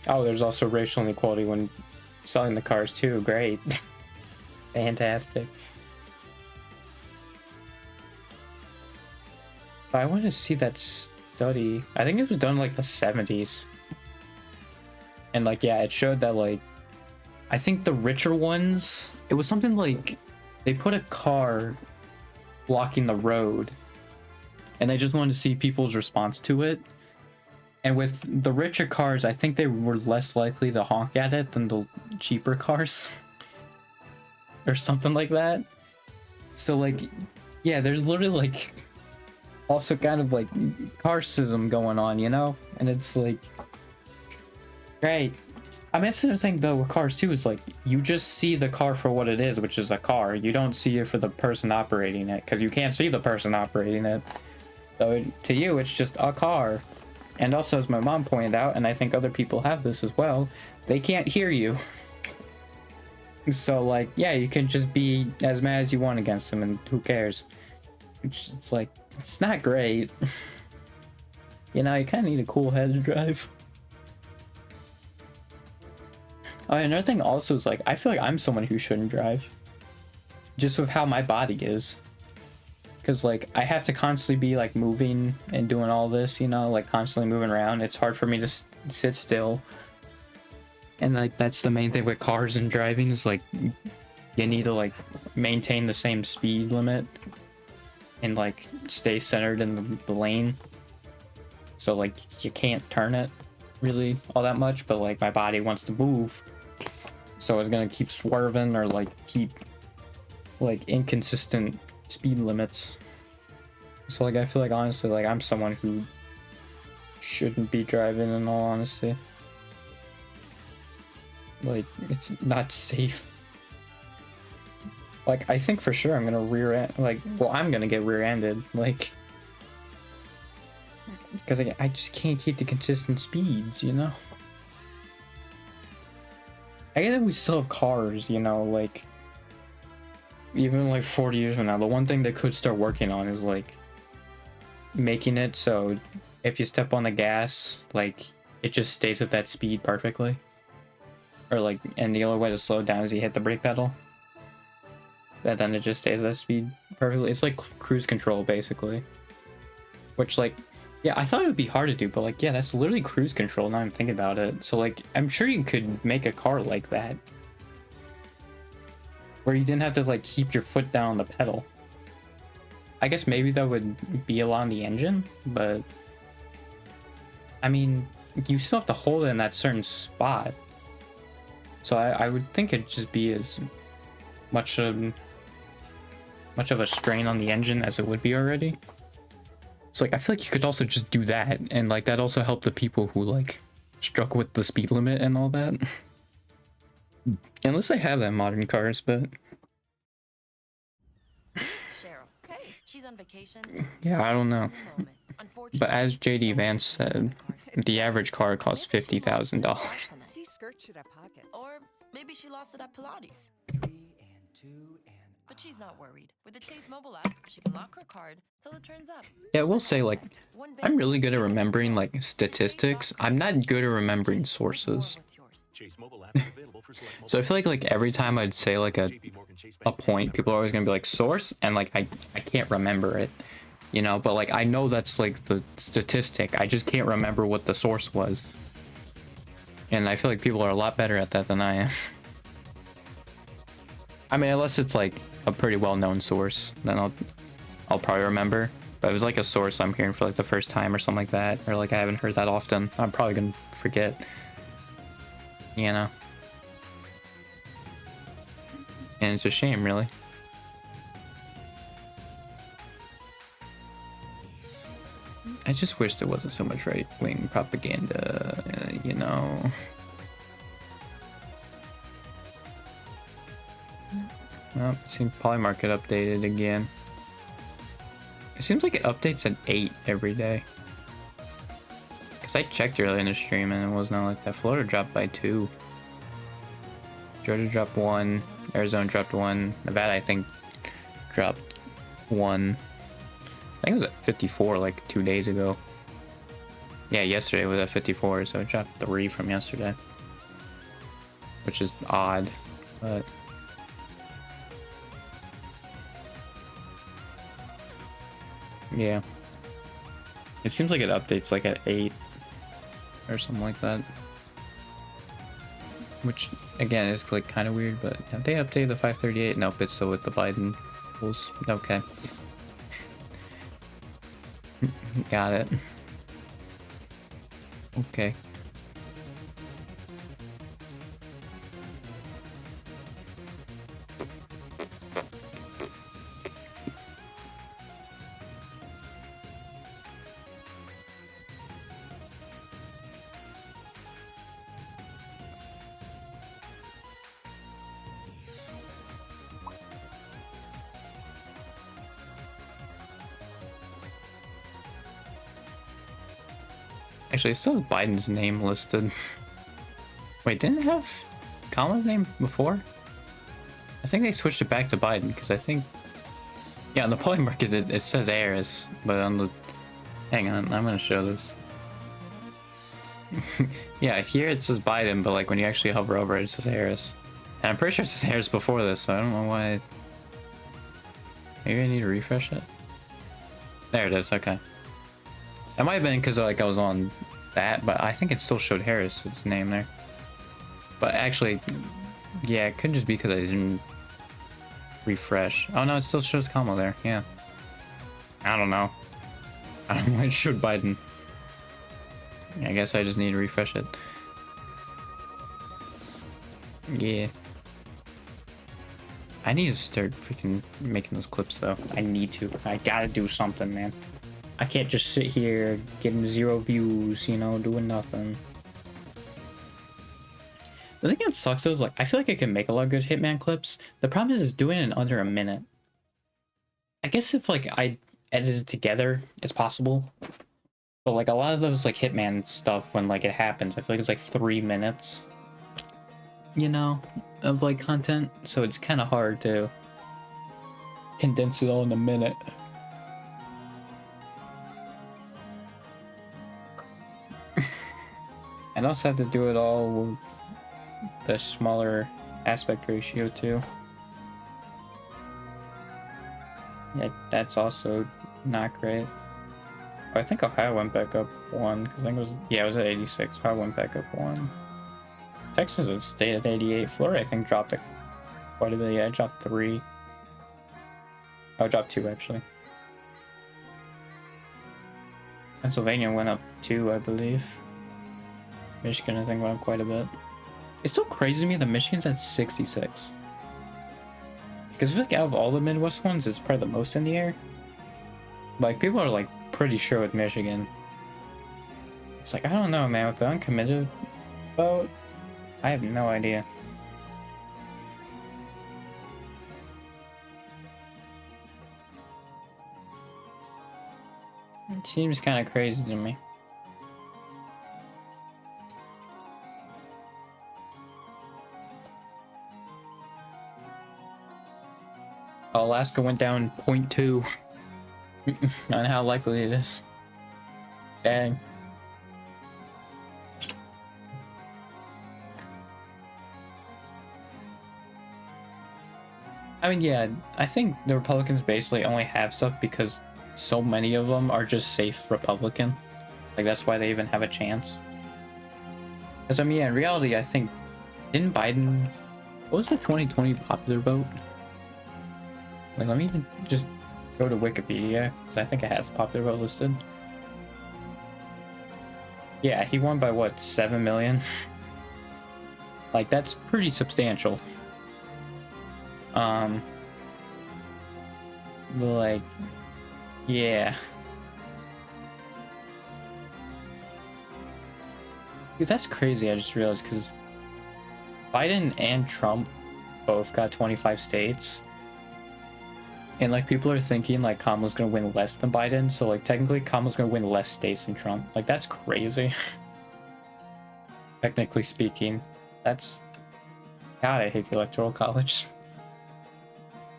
there's also racial inequality when selling the cars too. Great. Fantastic. I want to see that study. I think it was done in like the 70s. And like, yeah, it showed that like, I think the richer ones, it was something like they put a car blocking the road and they just wanted to see people's response to it. And with the richer cars, I think they were less likely to honk at it than the cheaper cars. Or something like that. So, like, yeah, there's literally, like, also kind of, like, carsism going on, you know? And it's, like, great. I mean, that's the thing, though, with cars, too, is, like, you just see the car for what it is, which is a car. You don't see it for the person operating it, because you can't see the person operating it. So, to you, it's just a car. And also, as my mom pointed out, and I think other people have this as well, they can't hear you. So, like, yeah, you can just be as mad as you want against them, and who cares? It's like, it's not great. You know, you kind of need a cool head to drive. Oh, another thing also is, like, I feel like I'm someone who shouldn't drive. Just with how my body is. Because, like, I have to constantly be, like, moving and doing all this, you know, like, constantly moving around. It's hard for me to sit still. And, like, that's the main thing with cars and driving is, like, you need to, like, maintain the same speed limit. And, like, stay centered in the lane. So, like, you can't turn it really all that much. But, like, my body wants to move. So it's gonna keep swerving or, like, keep, like, inconsistent speed limits. So, like, I feel like, honestly, like, I'm someone who shouldn't be driving, in all honesty. Like, it's not safe. Like, I think for sure I'm gonna I'm gonna get rear-ended, like, because I just can't keep the consistent speeds, you know? I get that we still have cars, you know, like, even like 40 years from now, the one thing they could start working on is, like, making it so if you step on the gas, like, it just stays at that speed perfectly. Or, like, and the only way to slow down is you hit the brake pedal. and then it just stays at that speed perfectly. It's like cruise control basically. Which like, yeah, I thought it would be hard to do, but like, yeah, that's literally cruise control now I'm thinking about it. So like, I'm sure you could make a car like that. Where you didn't have to like keep your foot down on the pedal. I guess maybe that would be a lot on the engine, but I mean, you still have to hold it in that certain spot. So I would think it'd just be as much of a strain on the engine as it would be already. So like I feel like you could also just do that, and like that also helped the people who like struck with the speed limit and all that. Unless they have that in modern cars, but Cheryl. Hey, she's on vacation. yeah, I don't know. But as JD Vance said, the average car costs $50,000. These skirts should have pockets. Or maybe she lost it at Pilates. 3 and 2 and But she's not worried. With the Chase mobile app, she can lock her card till it turns up. Yeah, I will say like I'm really good at remembering like statistics. I'm not good at remembering sources. Chase mobile app is available for select mobile. So I feel like every time I'd say like a JP Morgan Chase a Bank point, people are always gonna be like source, and like I can't remember it, you know. But like I know that's like the statistic. I just can't remember what the source was, and I feel like people are a lot better at that than I am. I mean, unless it's like a pretty well-known source, then I'll probably remember. But if it was like a source I'm hearing for like the first time or something like that, or like I haven't heard that often, I'm probably gonna forget. You know. And it's a shame, really. I just wish there wasn't so much right-wing propaganda, you know. Well, it seems Polymarket updated again. It seems like it updates at 8 every day. Because I checked earlier in the stream and it was not like that. Florida dropped by 2. Georgia dropped 1. Arizona dropped 1. Nevada, I think, dropped 1. I think it was at 54 like 2 days ago. Yeah, yesterday it was at 54, so it dropped 3 from yesterday. Which is odd, but... yeah. It seems like it updates like at 8 or something like that. Which, again, is like kind of weird, but have they updated the 538? Nope, it's still with the Biden rules. Okay. Got it. Okay. Actually, it still has Biden's name listed. Wait, didn't it have Kamala's name before? I think they switched it back to Biden because I think... yeah, on the Polymarket it says Harris, but on the... hang on, I'm gonna show this. Yeah, here it says Biden, but like when you actually hover over it, it says Harris. And I'm pretty sure it says Harris before this, so I don't know why... maybe I need to refresh it? There it is, okay. That might have been because like I was on that, but I think it still showed Harris's name there. But actually, yeah, it could just be because I didn't refresh. Oh no, it still shows Kamala there, yeah. I don't know. I don't know why it showed Biden. I guess I just need to refresh it. Yeah. I need to start freaking making those clips though. I need to. I gotta do something, man. I can't just sit here getting 0 views, you know, doing nothing. The thing that sucks though is like I feel like I can make a lot of good Hitman clips. The problem is doing it in under a minute. I guess if like I edit it together, it's possible. But like a lot of those like Hitman stuff when like it happens, I feel like it's like 3 minutes. You know, of like content. So it's kind of hard to condense it all in a minute. And also have to do it all with the smaller aspect ratio too. Yeah, that's also not great. I think Ohio went back up 1, because I think it was, yeah, it was at 86. Ohio went back up 1. Texas had stayed at 88. Florida, I think, dropped it quite a bit. Yeah, it dropped 3. Oh, it dropped 2, actually. Pennsylvania went up 2, I believe. Michigan, I think, went up quite a bit. It's still crazy to me that Michigan's at 66. Because I feel like out of all the Midwest ones, it's probably the most in the air. Like, people are, like, pretty sure with Michigan. It's like, I don't know, man. With the uncommitted vote, I have no idea. It seems kind of crazy to me. Alaska went down 0.2 on how likely it is. Dang. I mean, yeah, I think the Republicans basically only have stuff because so many of them are just safe Republican. Like, that's why they even have a chance. Because, I mean, yeah, in reality, I think, didn't Biden, what was the 2020 popular vote? Like, let me even just go to Wikipedia, because I think it has popular vote listed. Yeah, he won by, what, 7 million? Like, that's pretty substantial. Like, yeah. Dude, that's crazy, I just realized, because Biden and Trump both got 25 states. And, like, people are thinking, like, Kamala's gonna win less than Biden, so, like, technically Kamala's gonna win less states than Trump. Like, that's crazy. Technically speaking. That's... God, I hate the Electoral College.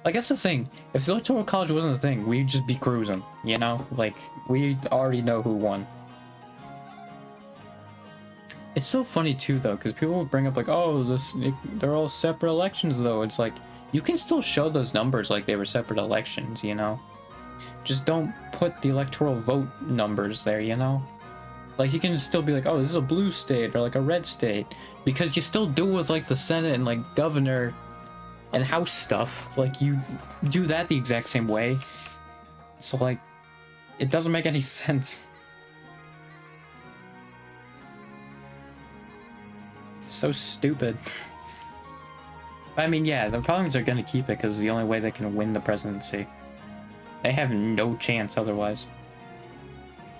Like, that's the thing. If the Electoral College wasn't a thing, we'd just be cruising, you know? Like, we already know who won. It's so funny, too, though, because people will bring up, like, oh, they're all separate elections, though. It's like, you can still show those numbers like they were separate elections, you know? Just don't put the electoral vote numbers there, you know? Like, you can still be like, oh, this is a blue state, or, like, a red state. Because you still do with, like, the Senate and, like, governor and house stuff. Like, you do that the exact same way. So, like, it doesn't make any sense. So stupid. I mean, yeah, the Republicans are gonna keep it because it's the only way they can win the presidency. They have no chance otherwise.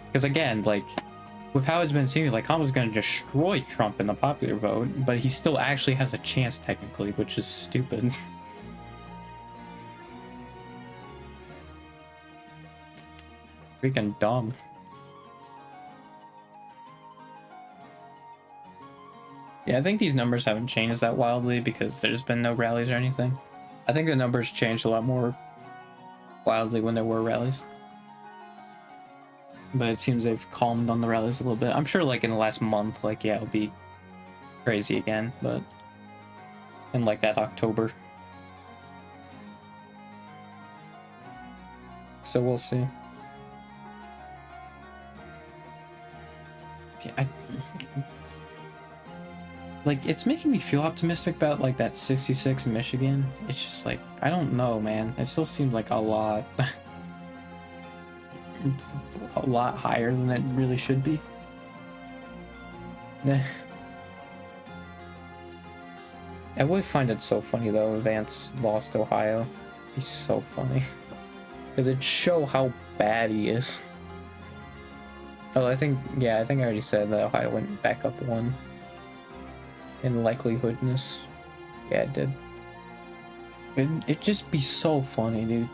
Because again, like, with how it's been seen, like, Kamala's gonna destroy Trump in the popular vote, but he still actually has a chance technically, which is stupid. Freaking dumb. Yeah, I think these numbers haven't changed that wildly because there's been no rallies or anything. I think the numbers changed a lot more wildly when there were rallies. But it seems they've calmed on the rallies a little bit. I'm sure, like, in the last month, like, yeah, it'll be crazy again, but in, like, that October. So we'll see. Yeah, like, it's making me feel optimistic about, like, that 66 in Michigan. It's just, like, I don't know, man. It still seems like a lot. A lot higher than it really should be. I would find it so funny, though, if Vance lost Ohio. It'd be so funny. Because it'd show how bad he is. Oh, I think I already said that Ohio went back up 1. In likelihoodness. Yeah, it did. It'd just be so funny, dude.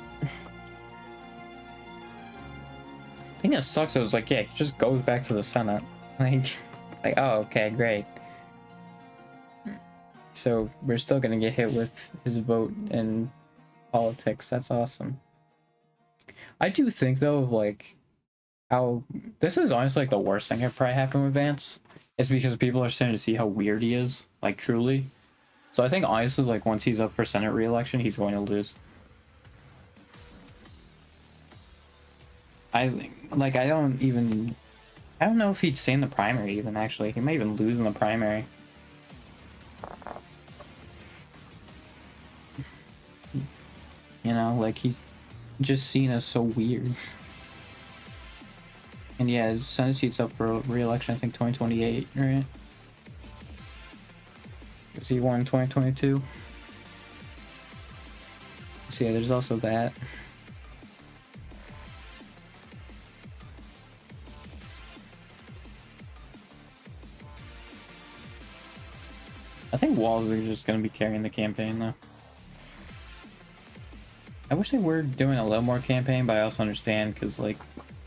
I think it sucks. It was like, yeah, he just goes back to the Senate. Like, oh, okay, great. So we're still gonna get hit with his vote in politics. That's awesome. I do think, though, like, how this is honestly, like, the worst thing that probably happened with Vance. It's because people are starting to see how weird he is, like, truly. So I think, honestly, like, once he's up for Senate re-election, he's going to lose. I don't know if he'd stay in the primary even, actually. He might even lose in the primary. You know, like, he's just seen as so weird. And yeah, his Senate seat's up for re-election, I think 2028, right? Because he won 2022. So yeah, there's also that. I think Walls are just going to be carrying the campaign, though. I wish they were doing a little more campaign, but I also understand, because, like,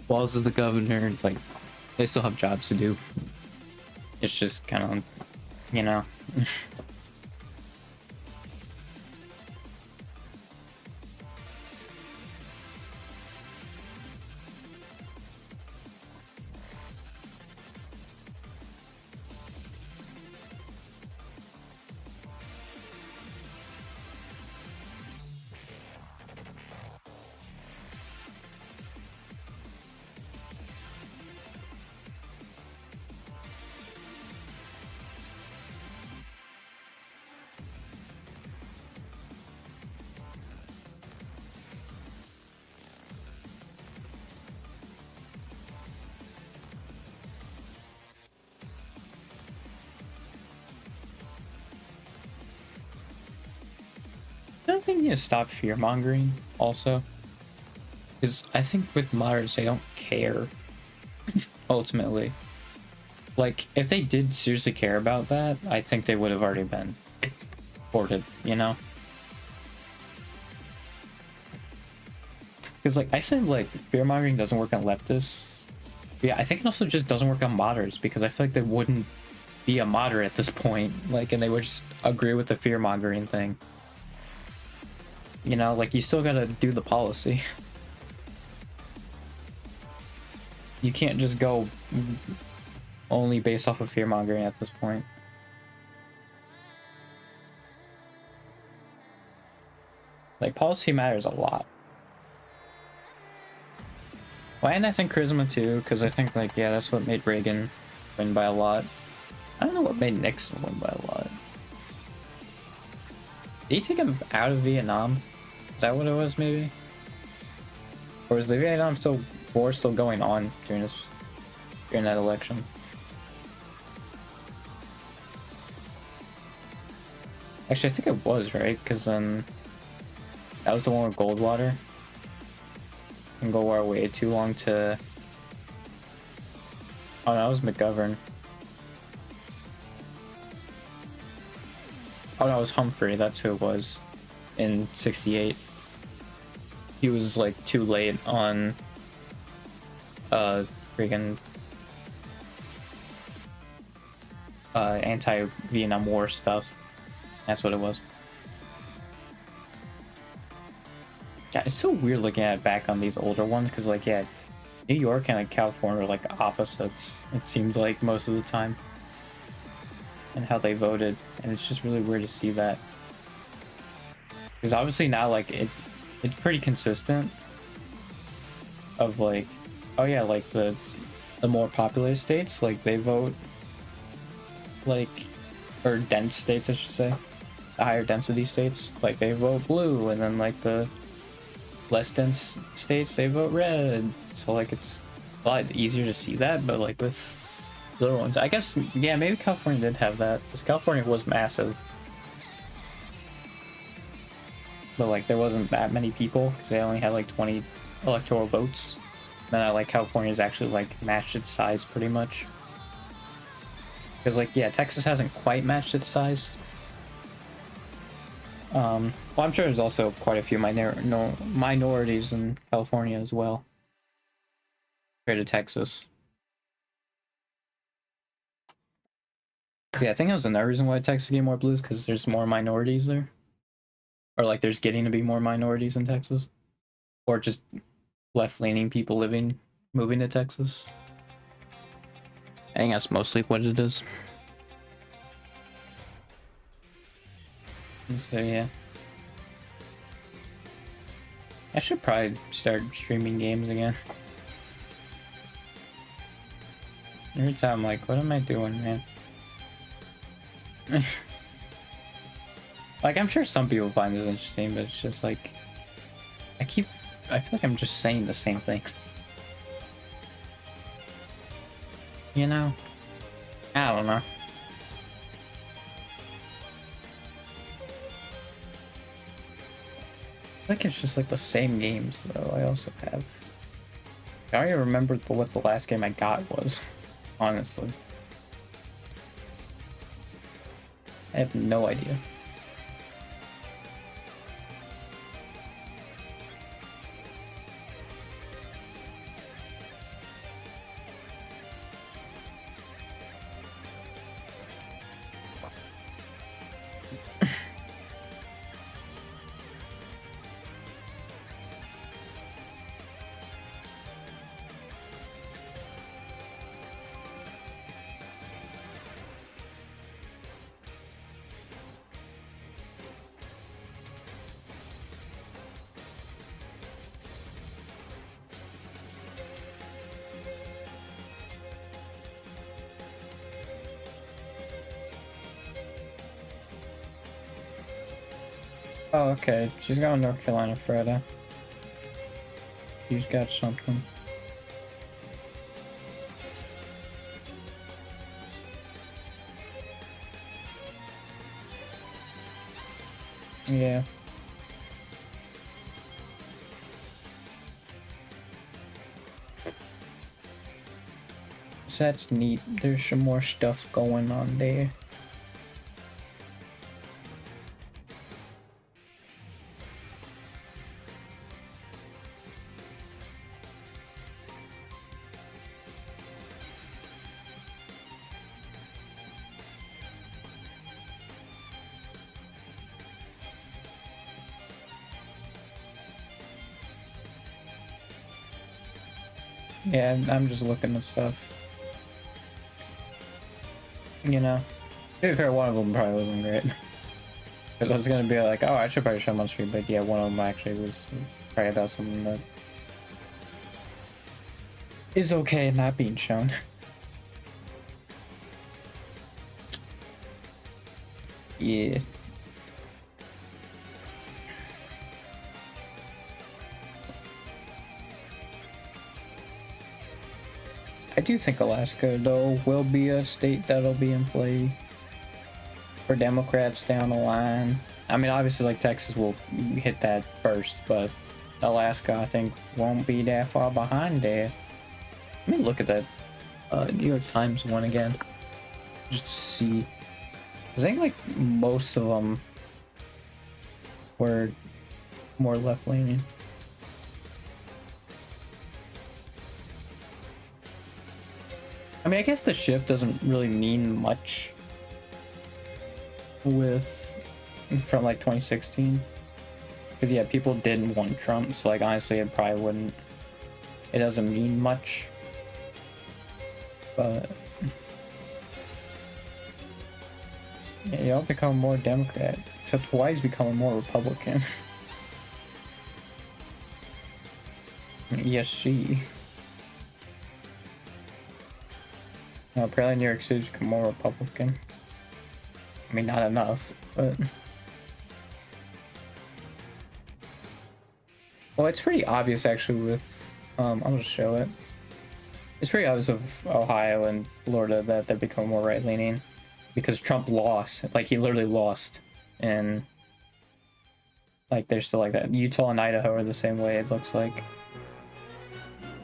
Walls is the governor, it's like, they still have jobs to do. It's just kind of, you know. I don't think you need to stop fear mongering also, because I think with moderates they don't care ultimately. Like, if they did seriously care about that, I think they would have already been ported, you know? Because, like, I said, like, fear mongering doesn't work on leftists. Yeah, I think it also just doesn't work on moderates, because I feel like they wouldn't be a moderate at this point, like, and they would just agree with the fear mongering thing. You know, like, you still gotta do the policy. You can't just go only based off of fear mongering at this point. Like, policy matters a lot. Well, and I think charisma too, because I think, like, yeah, that's what made Reagan win by a lot. I don't know what made Nixon win by a lot. Did he take him out of Vietnam? Is that what it was, maybe? Or was the Vietnam war still going on during that election? Actually, I think it was, right? Because then that was the one with Goldwater. And Goldwater waited too long to... Oh, no, that was McGovern. Oh, no, it was Humphrey. That's who it was in '68. He was, like, too late on freaking anti-Vietnam War stuff. That's what it was. Yeah, it's so weird looking at back on these older ones, because, like, yeah, New York and, like, California are, like, opposites, it seems like, most of the time. And how they voted, and it's just really weird to see that. Because obviously now, like, it's pretty consistent of, like, oh yeah, like, the more populated states, like, they vote, like, or dense states, I should say, the higher density states, like, they vote blue, and then, like, the less dense states, they vote red. So, like, it's a lot easier to see that, but, like, with little ones, I guess, yeah, maybe California did have that, because California was massive. But, like, there wasn't that many people, because they only had, like, 20 electoral votes. Then, like, California's actually, like, matched its size pretty much. Because, like, yeah, Texas hasn't quite matched its size. Well, I'm sure there's also quite a few minorities in California as well, compared to Texas. Yeah, I think that was another reason why Texas get more blues, because there's more minorities there. Or, like, there's getting to be more minorities in Texas. Or just left-leaning people moving to Texas. I think that's mostly what it is. So, yeah. I should probably start streaming games again. Every time I'm like, what am I doing, man? Like, I'm sure some people find this interesting, but it's just like, I feel like I'm just saying the same things. You know? I don't know. I feel like it's just like the same games, though. I also have. I don't even remember what the last game I got was, honestly. I have no idea. Oh, okay. She's going North Carolina, Freda. She's got something. Yeah. So that's neat. There's some more stuff going on there. Yeah, I'm just looking at stuff. You know, to be fair, one of them probably wasn't great. Because I was gonna be like, oh, I should probably show them on stream, but yeah, one of them actually was probably about something that is okay not being shown. Yeah. I do think Alaska, though, will be a state that'll be in play for Democrats down the line. I mean, obviously, like, Texas will hit that first, but Alaska, I think, won't be that far behind there. Let me look at that New York Times one again, just to see. I think, like, most of them were more left-leaning. I mean, I guess the shift doesn't really mean much from like 2016, because yeah, people didn't want Trump, so like honestly, it probably wouldn't. It doesn't mean much, but yeah, y'all become more Democrat, except Hawaii's becoming more Republican. Yes, she. No, apparently New York City's become more Republican. I mean, not enough, but... Well, it's pretty obvious, actually, with... I'm gonna show it. It's pretty obvious of Ohio and Florida that they're becoming more right-leaning. Because Trump lost. Like, he literally lost. And... Like, they're still like that. Utah and Idaho are the same way, it looks like.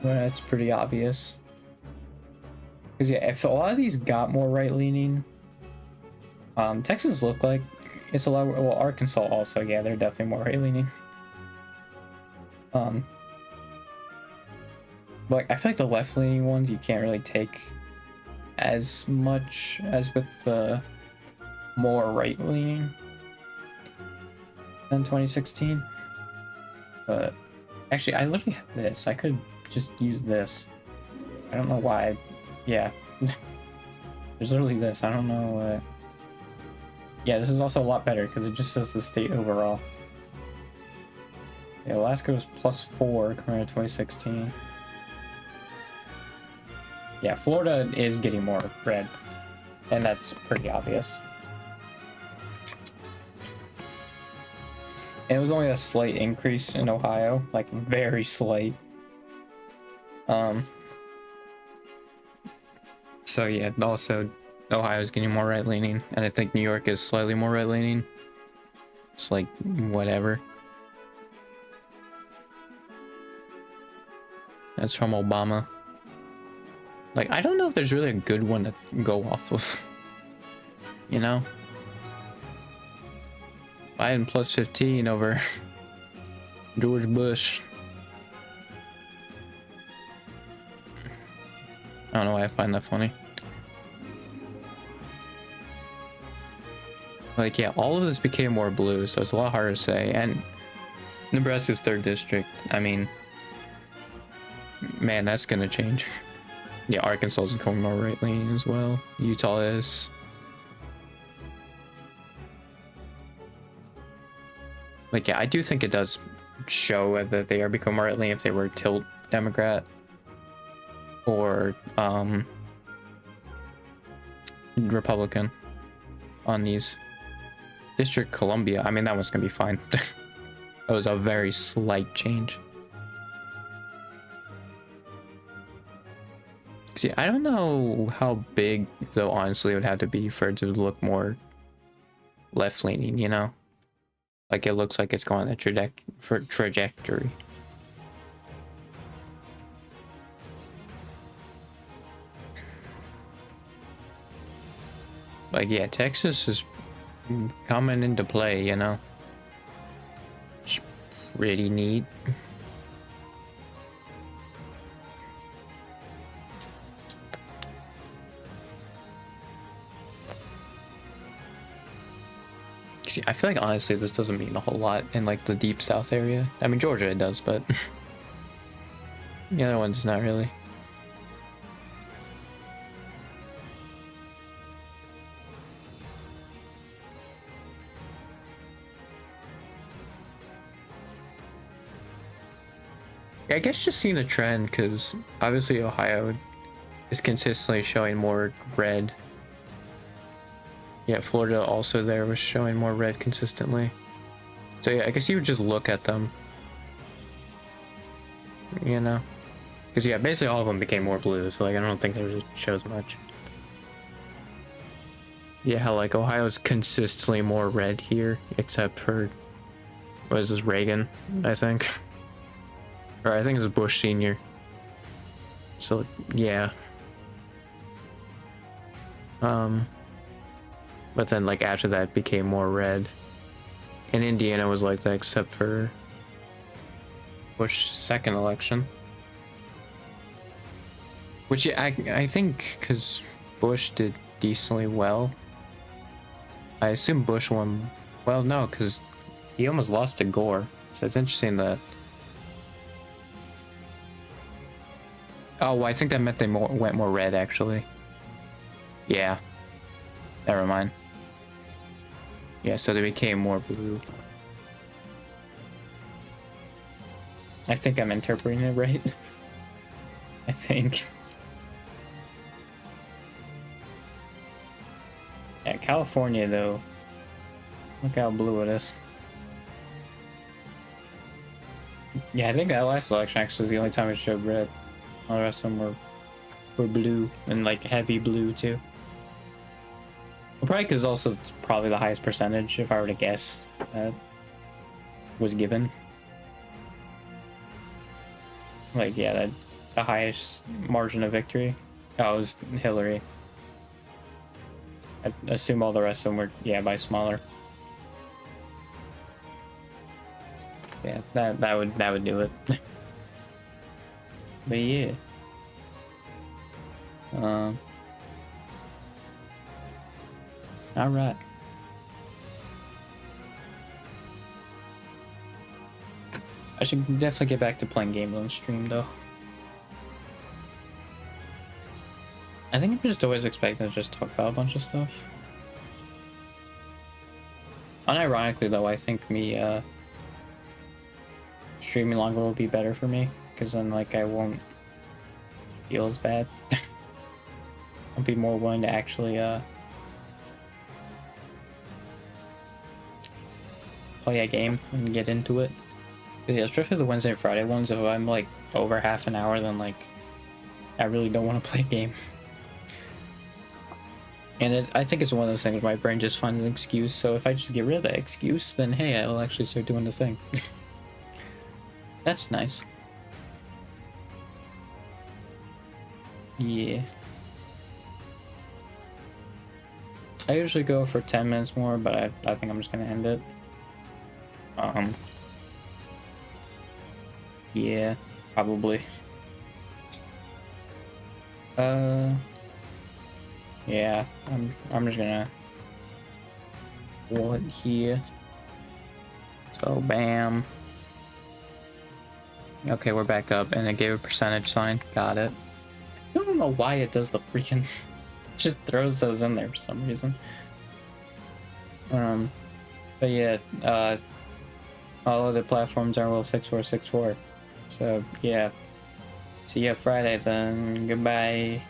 But it's pretty obvious. Because yeah, if a lot of these got more right-leaning, Texas looked like it's a lot. Well, Arkansas also, yeah, they're definitely more right-leaning. But I feel like the left-leaning ones you can't really take as much as with the more right-leaning than 2016. But actually, I literally have this. I could just use this. I don't know why. Yeah, there's literally this. I don't know. Yeah, this is also a lot better because it just says the state overall. Yeah, Alaska was +4 compared to 2016. Yeah, Florida is getting more red, and that's pretty obvious. And it was only a slight increase in Ohio, like very slight. So yeah, also Ohio is getting more right-leaning, and I think New York is slightly more right-leaning. It's like whatever. That's from Obama. Like, I don't know if there's really a good one to go off of. You know? Biden plus 15 over George Bush. I don't know why I find that funny. Like, yeah, all of this became more blue, so it's a lot harder to say. And Nebraska's 3rd district. I mean, man, that's gonna change. Yeah, Arkansas is going more right leaning as well. Utah is. Like, yeah, I do think it does show whether they are becoming more right leaning if they were tilt Democrat or Republican on these. District Columbia, I mean, that one's gonna be fine. That was a very slight change. See, I don't know how big, though, honestly, it would have to be for it to look more left-leaning, you know? Like, it looks like it's going a trajectory. Like, yeah, Texas is coming into play, you know? It's pretty neat. See, I feel like honestly this doesn't mean a whole lot in like the deep south area. I mean, Georgia it does, but the other ones not really. I guess just seeing the trend, because obviously Ohio is consistently showing more red. Yeah, Florida also there was showing more red consistently. So yeah, I guess you would just look at them. You know? Because yeah, basically all of them became more blue, so like I don't think there shows much. Yeah, how like Ohio's consistently more red here, except for, what is this, Reagan, I think? Or I think it's Bush Sr. So yeah. But then like after that it became more red. And Indiana was like that except for Bush's 2nd election. Which yeah, I think because Bush did decently well. I assume Bush won. Well, no, because he almost lost to Gore. So it's interesting that. Oh, I think that meant they went more red, actually. Yeah. Never mind. Yeah, so they became more blue. I think I'm interpreting it right. I think. Yeah, California, though. Look how blue it is. Yeah, I think that last election actually is the only time it showed red. All the rest of them were blue, and like heavy blue too. Well, probably because also it's probably the highest percentage, if I were to guess, that was given. Like, yeah, the highest margin of victory. Oh, it was Hillary. I assume all the rest of them were, yeah, by smaller. Yeah, that would do it. But yeah. All right. I should definitely get back to playing Game Loan stream though. I think I'm just always expecting to just talk about a bunch of stuff. Unironically though, I think me streaming longer will be better for me, because then like I won't feel as bad. I'll be more willing to actually play a game and get into it. Yeah, especially the Wednesday and Friday ones. If I'm like over half an hour, then like I really don't want to play a game. And I think it's one of those things where my brain just finds an excuse. So if I just get rid of that excuse, then hey, I'll actually start doing the thing. That's nice. Yeah. I usually go for 10 minutes more, but I think I'm just gonna end it. Yeah, probably. Yeah, I'm just gonna pull it here. So bam. Okay, we're back up, and it gave a percentage sign. Got it. I don't know why it does the freaking just throws those in there for some reason. But yeah, all other platforms are well 6464. So yeah. See ya Friday then. Goodbye.